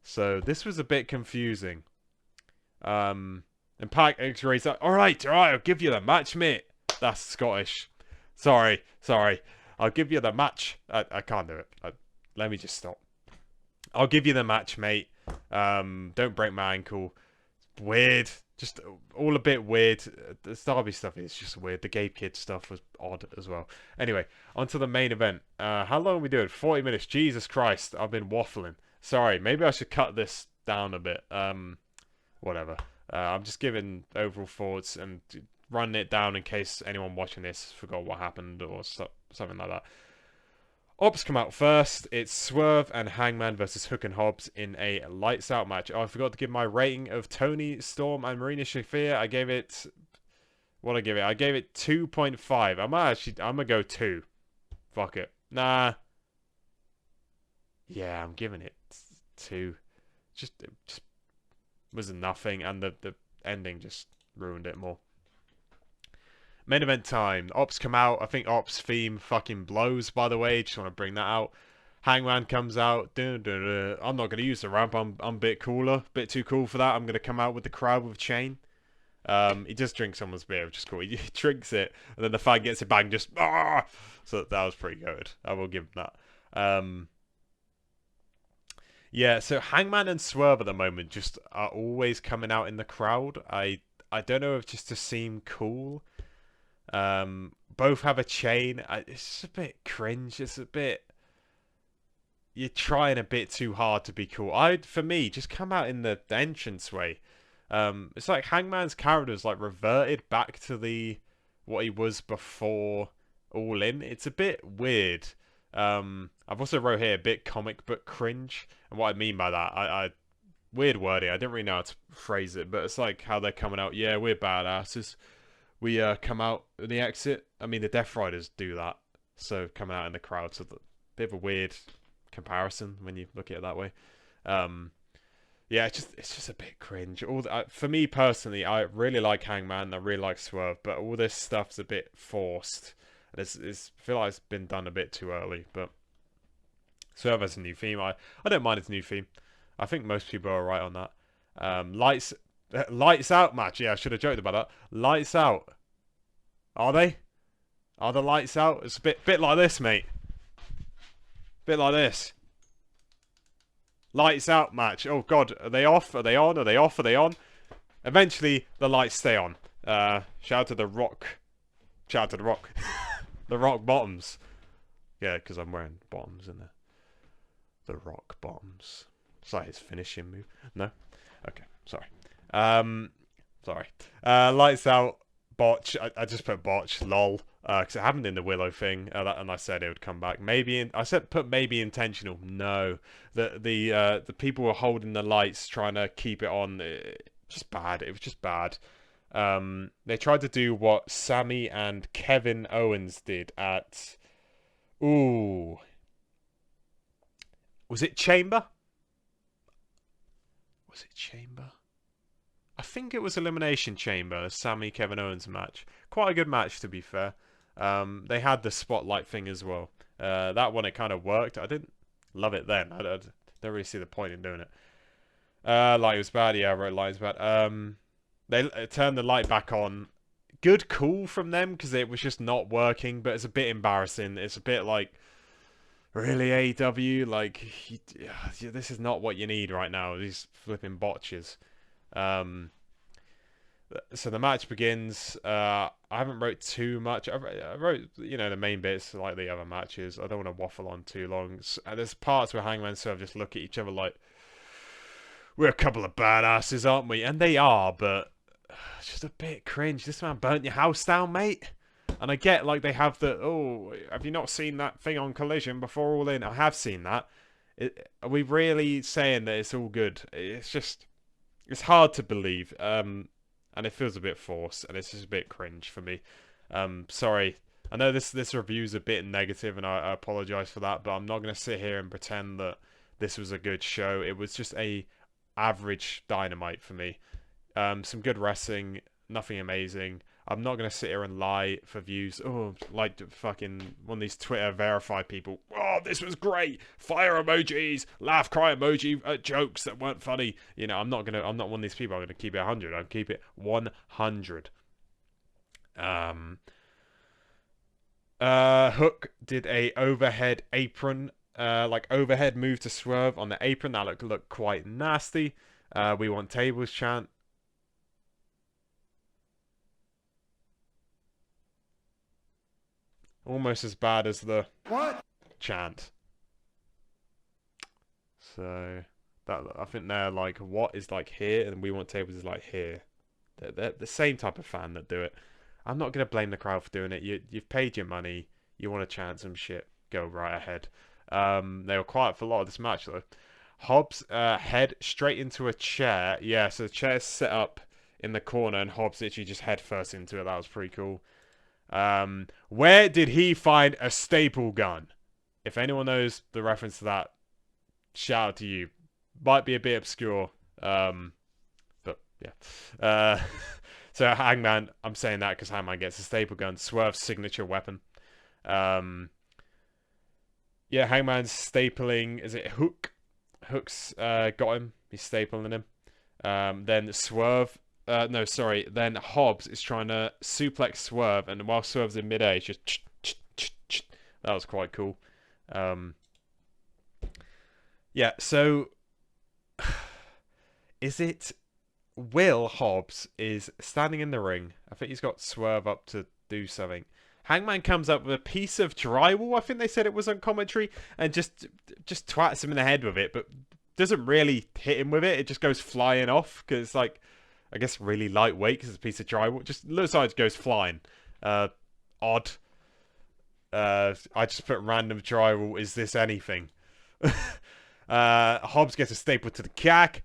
So this was a bit confusing. And Pac agrees, Alright, I'll give you the match, mate. That's Scottish. Sorry. I'll give you the match. I can't do it. Let me just stop. I'll give you the match, mate. Don't break my ankle. Weird. Just all a bit weird. The Darby stuff is just weird. The gay kid stuff was odd as well. Anyway, on to the main event. How long are we doing? 40 minutes. Jesus Christ. I've been waffling. Sorry. Maybe I should cut this down a bit. Whatever. I'm just giving overall thoughts and running it down in case anyone watching this forgot what happened or something like that. Ops come out first. It's Swerve and Hangman versus Hook and Hobbs in a lights out match. Oh, I forgot to give my rating of Toni Storm and Marina Shafir. I gave it... What did I give it? I gave it 2.5. I'm gonna go 2. Fuck it. Nah. Yeah, I'm giving it 2. Just was nothing, and the ending just ruined it more. Main event time. Ops come out. I think Ops theme fucking blows, by the way. Just want to bring that out. Hangman comes out. Dun, dun, dun. I'm not gonna use the ramp. I'm a bit cooler, a bit too cool for that. I'm gonna come out with the crowd with a chain. He just drinks someone's beer, which is cool. He drinks it, and then the fan gets it back and just So that was pretty good. I will give him that. Yeah, so Hangman and Swerve at the moment just are always coming out in the crowd. I don't know if just to seem cool. Both have a chain. It's just a bit cringe. It's a bit. You're trying a bit too hard to be cool. For me, just come out in the entranceway. It's like Hangman's character is like reverted back to what he was before All In. It's a bit weird. I've also wrote here a bit comic book cringe, and what I mean by that, I weird wording. I didn't really know how to phrase it, but it's like how they're coming out. Yeah, we're badasses. We come out in the exit. I mean, the Death Riders do that, so coming out in the crowd. So bit of a weird comparison when you look at it that way. Yeah, it's just a bit cringe. For me personally, I really like Hangman. I really like Swerve, but all this stuff's a bit forced. I feel like it's been done a bit too early. But Swerve has a new theme. I don't mind its new theme. I think most people are right on that. Lights out match. Yeah, I should have joked about that. Lights out. Are they? Are the lights out? It's a bit like this, mate. Bit like this. Lights out match. Oh god, are they off? Are they on? Are they off? Are they on? Eventually, the lights stay on. Shout out to the Rock. Shout out to the Rock. The Rock bottoms. Yeah, because I'm wearing bottoms in there. The Rock bottoms. It's like his finishing move. No? Okay, sorry. Sorry. Lights out. Botch. I just put botch. Lol. Because it happened in the Willow thing, and I said it would come back. I said put maybe intentional. No, the people were holding the lights, trying to keep it on. Just bad. It was just bad. They tried to do what Sammy and Kevin Owens did at. Ooh, was it Chamber? Was it Chamber? I think it was Elimination Chamber. The Sammy Kevin Owens match. Quite a good match, to be fair. They had the spotlight thing as well. That one, it kind of worked. I didn't love it then. I don't really see the point in doing it. Light was bad. Yeah, I wrote light was bad. They turned the light back on. Good call from them because it was just not working, but it's a bit embarrassing. It's a bit like, really, AEW? Like, this is not what you need right now. These flipping botches. So the match begins. I haven't wrote too much. I wrote, the main bits like the other matches. I don't want to waffle on too long. There's parts where Hangman and Swerve just look at each other like, we're a couple of badasses, aren't we? And they are, but it's just a bit cringe. This man burnt your house down, mate. And I get, like, they have have you not seen that thing on Collision before All In? I have seen that. Are we really saying that it's all good? It's hard to believe. And it feels a bit forced, and it's just a bit cringe for me. Sorry. I know this review's a bit negative, and I apologise for that, but I'm not going to sit here and pretend that this was a good show. It was just a average Dynamite for me. Some good wrestling, nothing amazing. I'm not going to sit here and lie for views. Oh, like fucking one of these Twitter verified people. Oh, this was great. Fire emojis, laugh, cry emoji, jokes that weren't funny. I'm not one of these people. I'm going to keep it 100. I'll keep it 100. Hook did a overhead apron, overhead move to Swerve on the apron. That looked quite nasty. We want tables chant. Almost as bad as the what chant. So that I think they're like, what is like here, and we want tables is like here. They're the same type of fan that do it. I'm not gonna blame the crowd for doing it. You've paid your money. You want to chant some shit? Go right ahead. They were quiet for a lot of this match though. Hobbs head straight into a chair. Yeah, so the chair's set up in the corner, and Hobbs literally just head first into it. That was pretty cool. Where did he find a staple gun? If anyone knows the reference to that, shout out to you. Might be a bit obscure, but yeah. So Hangman, I'm saying that because Hangman gets a staple gun, Swerve's signature weapon. Yeah, Hangman's stapling. Is it Hook? Hook's got him. He's stapling him. Then Swerve. No, sorry. Then Hobbs is trying to suplex Swerve, and while Swerve's in midair, he's just that was quite cool. Yeah. So, is it Will Hobbs is standing in the ring? I think he's got Swerve up to do something. Hangman comes up with a piece of drywall. I think they said it was on commentary, and just twats him in the head with it, but doesn't really hit him with it. It just goes flying off because it's like, I guess, really lightweight because it's a piece of drywall. Just looks like it goes flying. Odd. I just put random drywall. Is this anything? Hobbs gets a staple to the cack.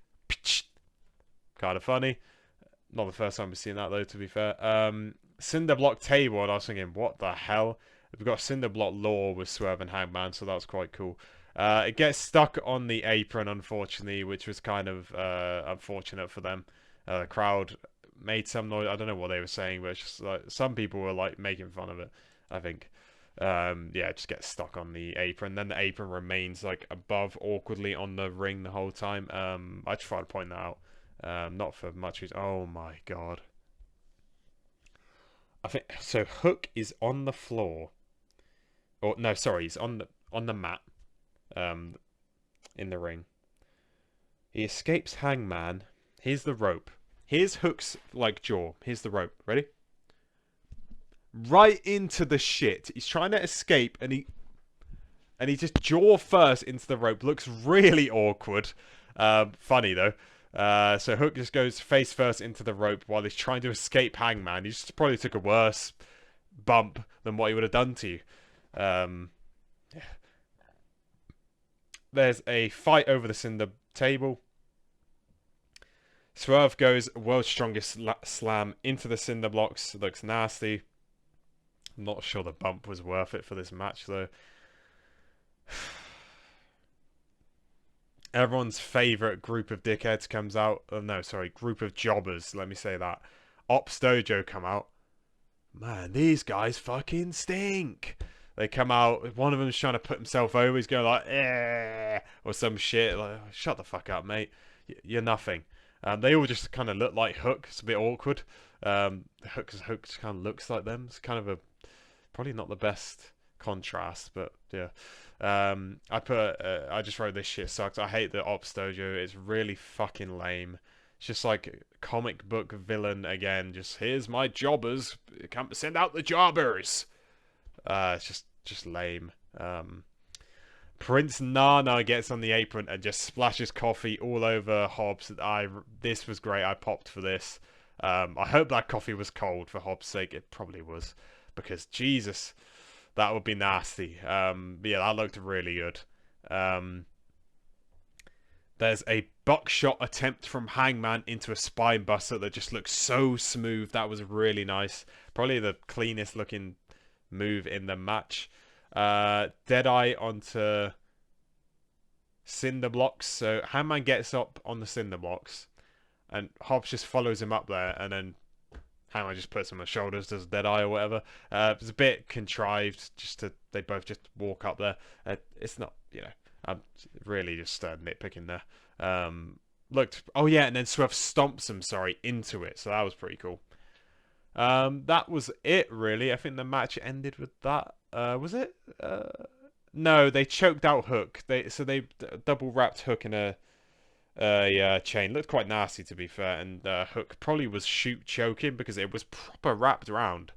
Kind of funny. Not the first time we've seen that though, to be fair. Cinder block table, and I was thinking, what the hell? We've got cinder block law with Swerve and Hangman, so that was quite cool. It gets stuck on the apron, unfortunately, which was kind of unfortunate for them. The crowd made some noise. I don't know what they were saying, but it's just like some people were like making fun of it, I think. Yeah, it just gets stuck on the apron. Then the apron remains like above awkwardly on the ring the whole time. I just tried to point that out. Not for much reason. Oh my god. I think so. Hook is on the floor, or no, sorry, he's on the mat, in the ring. He escapes Hangman. Here's the rope. Here's Hook's like jaw. Here's the rope. Ready? Right into the shit. He's trying to escape, and he just jaw first into the rope. Looks really awkward. Funny though. So Hook just goes face first into the rope while he's trying to escape Hangman. He just probably took a worse bump than what he would have done to you. Yeah. There's a fight over the cinder table. Swerve goes world's strongest slam into the cinder blocks. It looks nasty. I'm not sure the bump was worth it for this match though. Everyone's favourite group of dickheads comes out. Oh, no, sorry, group of jobbers. Let me say that. Ops Dojo come out. Man, these guys fucking stink. They come out. One of them's trying to put himself over. He's going like, eh, or some shit. Like, shut the fuck up, mate. You're nothing. They all just kind of look like Hook. It's a bit awkward. Hook just kind of looks like them. It's kind of probably not the best contrast, but yeah. I just wrote this shit sucks. I hate the Ops Dojo. It's really fucking lame. It's just like comic book villain again. Just here's my jobbers. Come send out the jobbers. It's just lame. Prince Nana gets on the apron and just splashes coffee all over Hobbs. This was great. I popped for this. I hope that coffee was cold for Hobbs' sake. It probably was, because Jesus. That would be nasty. But yeah, that looked really good. There's a buckshot attempt from Hangman into a spine buster that just looks so smooth. That was really nice. Probably the cleanest looking move in the match. Deadeye onto cinder blocks. So Hangman gets up on the cinder blocks, and Hobbs just follows him up there, and then Hangman just puts him on the shoulders, does Deadeye or whatever. It's a bit contrived. They both just walk up there. It's not, I'm really just nitpicking there. Oh yeah, and then Swerve stomps him, into it. So that was pretty cool. That was it, really. I think the match ended with that. Was it? No, they choked out Hook. They double wrapped Hook in a chain. Looked quite nasty, to be fair, and Hook probably was choking because it was proper wrapped around,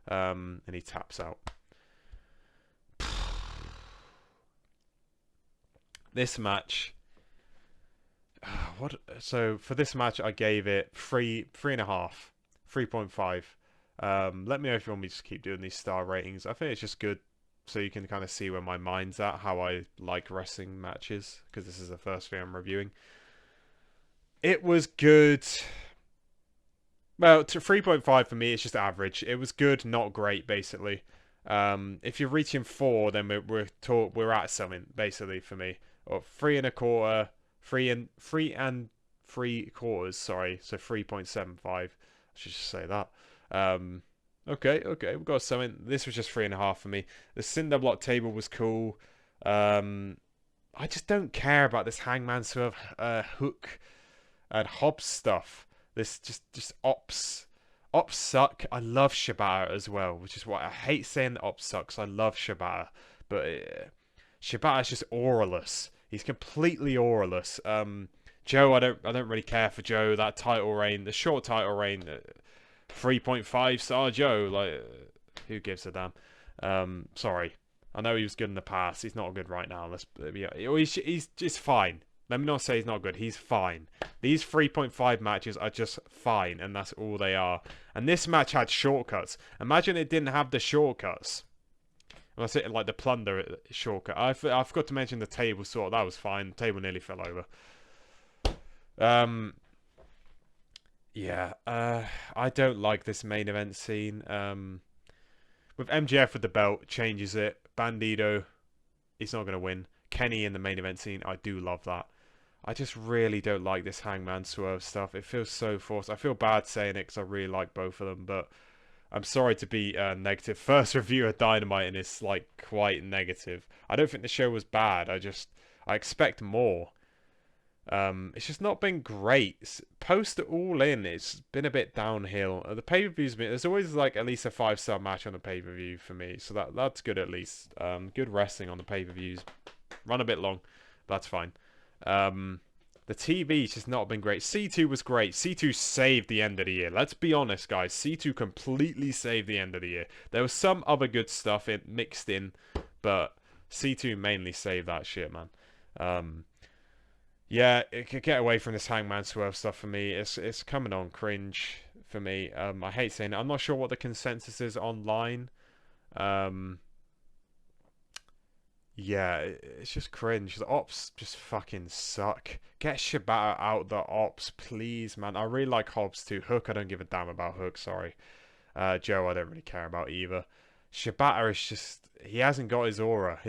and he taps out. This match, so for this match I gave it 3.5, 3.5. Let me know if you want me to just keep doing these star ratings. I think it's just good so you can kind of see where my mind's at, how I like wrestling matches, because this is the first thing I'm reviewing. It was good. Well, to 3.5 for me, it's just average. It was good, not great, basically. If you're reaching 4, then we're at something, basically, for me. Or 3.25, 3.75. Sorry, so 3.75. I should just say that. Okay, we've got something. This was just 3.5 for me. The cinder block table was cool. I just don't care about this Hangman Swerve hook and Hobbs stuff. This just ops. Ops suck. I love Shibata as well, which is why I hate saying that Ops sucks. I love Shibata, but Shibata's just auraless. He's completely auraless. Joe, I don't really care for Joe. That title reign, the short title reign, 3.5 star Joe. Like, who gives a damn? Sorry. I know he was good in the past. He's not good right now. He's just fine. Let me not say he's not good. He's fine. These 3.5 matches are just fine, and that's all they are. And this match had shortcuts. Imagine it didn't have the shortcuts. And I say like the plunder shortcut. I forgot to mention the table sort. That was fine. The table nearly fell over. Yeah. I don't like this main event scene. With MJF with the belt, changes it. Bandido, he's not going to win. Kenny in the main event scene, I do love that. I just really don't like this Hangman Swerve stuff. It feels so forced. I feel bad saying it because I really like both of them, but I'm sorry to be negative. First review of Dynamite and it's like quite negative. I don't think the show was bad. I expect more. It's just not been great. Post All In, it's been a bit downhill. The pay-per-views, there's always like at least a 5-star match on the pay-per-view for me, so that's good at least. Good wrestling on the pay-per-views. Run a bit long, but that's fine. The TV's just not been great. C2 was great. C2 saved the end of the year. Let's be honest, guys. C2 completely saved the end of the year. There was some other good stuff mixed in, but C2 mainly saved that shit, man. Yeah, it could get away from this Hangman Swerve stuff for me. It's coming on cringe for me. I hate saying it. I'm not sure what the consensus is online. Yeah, it's just cringe. The ops just fucking suck. Get Shibata out the ops, please, man. I really like Hobbs too. Hook, I don't give a damn about Hook, sorry. Joe, I don't really care about either. Shibata is just... He hasn't got his aura.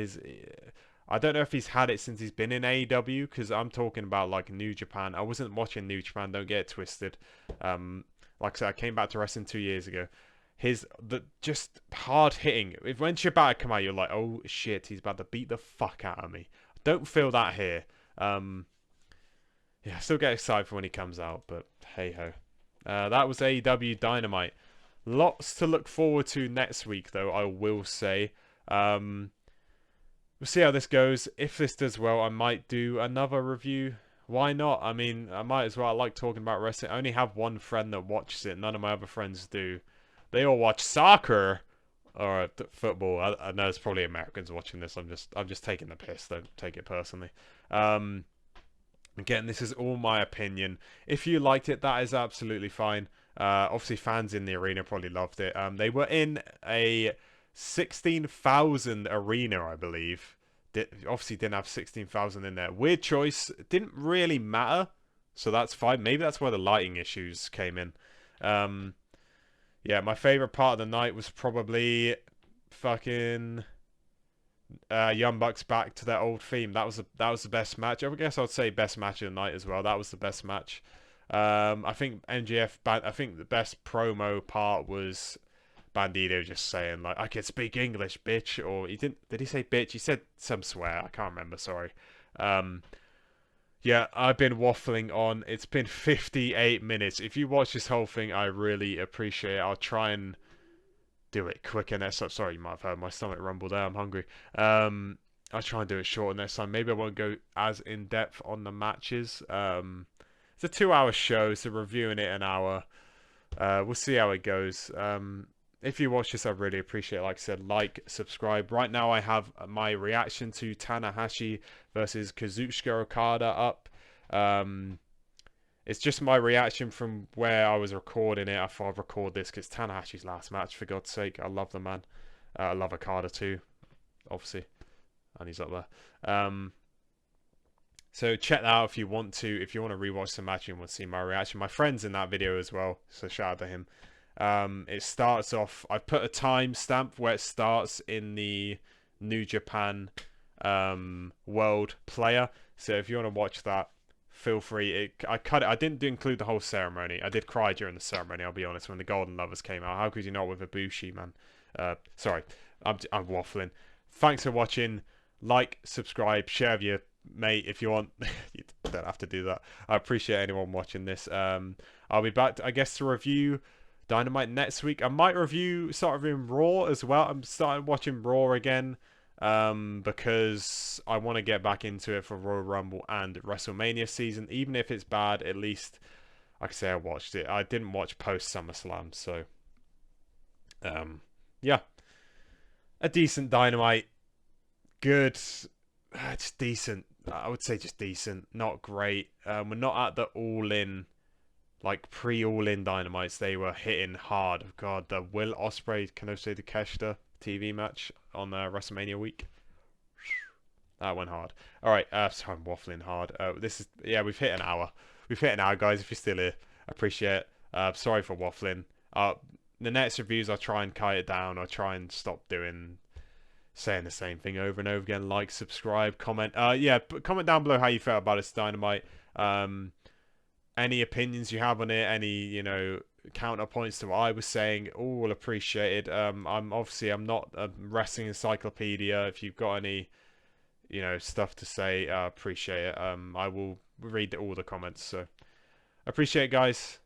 I don't know if he's had it since he's been in AEW, because I'm talking about, like, New Japan. I wasn't watching New Japan, don't get it twisted. Like I said, I came back to wrestling 2 years ago. Just hard hitting. When Shibata come out, you're like, oh shit, he's about to beat the fuck out of me. Don't feel that here. Yeah, I still get excited for when he comes out, but hey ho. That was AEW Dynamite. Lots to look forward to next week, though, I will say. We'll see how this goes. If this does well, I might do another review. Why not? I mean, I might as well. I like talking about wrestling. I only have one friend that watches it. None of my other friends do. They all watch soccer or football. I know it's probably Americans watching this. I'm just taking the piss. Don't take it personally. Again, this is all my opinion. If you liked it, that is absolutely fine. Obviously, fans in the arena probably loved it. They were in a 16,000 arena, I believe. Obviously, didn't have 16,000 in there. Weird choice. It didn't really matter, so that's fine. Maybe that's where the lighting issues came in. Yeah, my favourite part of the night was probably fucking Young Bucks back to their old theme. That was the best match. I guess I'd say best match of the night as well. That was the best match. I think I think the best promo part was Bandido just saying like, "I can speak English, bitch," or he didn't. Did he say bitch? He said some swear. I can't remember. Sorry. Yeah, I've been waffling on. It's been 58 minutes. If you watch this whole thing, I really appreciate it. I'll try and do it quicker next time. Sorry, you might have heard my stomach rumble there. I'm hungry. I'll try and do it shorter next time. Maybe I won't go as in-depth on the matches. It's a 2-hour show, so reviewing it an hour. We'll see how it goes. If you watch this, I really appreciate it. Like I said, like, subscribe. Right now, I have my reaction to Tanahashi versus Kazuchika Okada up. It's just my reaction from where I was recording it. I thought I'd record this because Tanahashi's last match, for God's sake. I love the man. I love Okada too, obviously. And he's up there. So check that out if you want to. If you want to rewatch the match and want to see my reaction. My friend's in that video as well, so shout out to him. It starts off... I put a timestamp where it starts in the New Japan World Player. So if you want to watch that, feel free. I cut it. I didn't include the whole ceremony. I did cry during the ceremony, I'll be honest, when the Golden Lovers came out. How could you not with Ibushi, man? Sorry, I'm waffling. Thanks for watching. Like, subscribe, share with your mate if you want. You don't have to do that. I appreciate anyone watching this. I'll be back, I guess, to review Dynamite next week. I might start reviewing Raw as well. I'm starting watching Raw again because I want to get back into it for Royal Rumble and WrestleMania season. Even if it's bad, at least I can say I watched it. I didn't watch post SummerSlam, so yeah, a decent Dynamite. Good, just decent. I would say just decent, not great. We're not at the all-in, like pre-all-in Dynamites. They were hitting hard. God, the Will Ospreay Kenosuke Takeshita TV match on WrestleMania week. That went hard. All right, sorry, I'm waffling hard. We've hit an hour. We've hit an hour, guys. If you're still here, appreciate it. Sorry for waffling. The next reviews, I'll try and cut it down. I'll try and stop saying the same thing over and over again. Like, subscribe, comment. Comment down below how you felt about this Dynamite. Any opinions you have on it, any, counterpoints to what I was saying, all appreciated. I'm not a wrestling encyclopedia. If you've got any, stuff to say, appreciate it. I will read all the comments. So appreciate it, guys.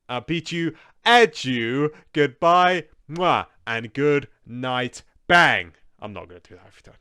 I'll beat you, add you, goodbye, mwah, and good night, bang. I'm not going to do that every time.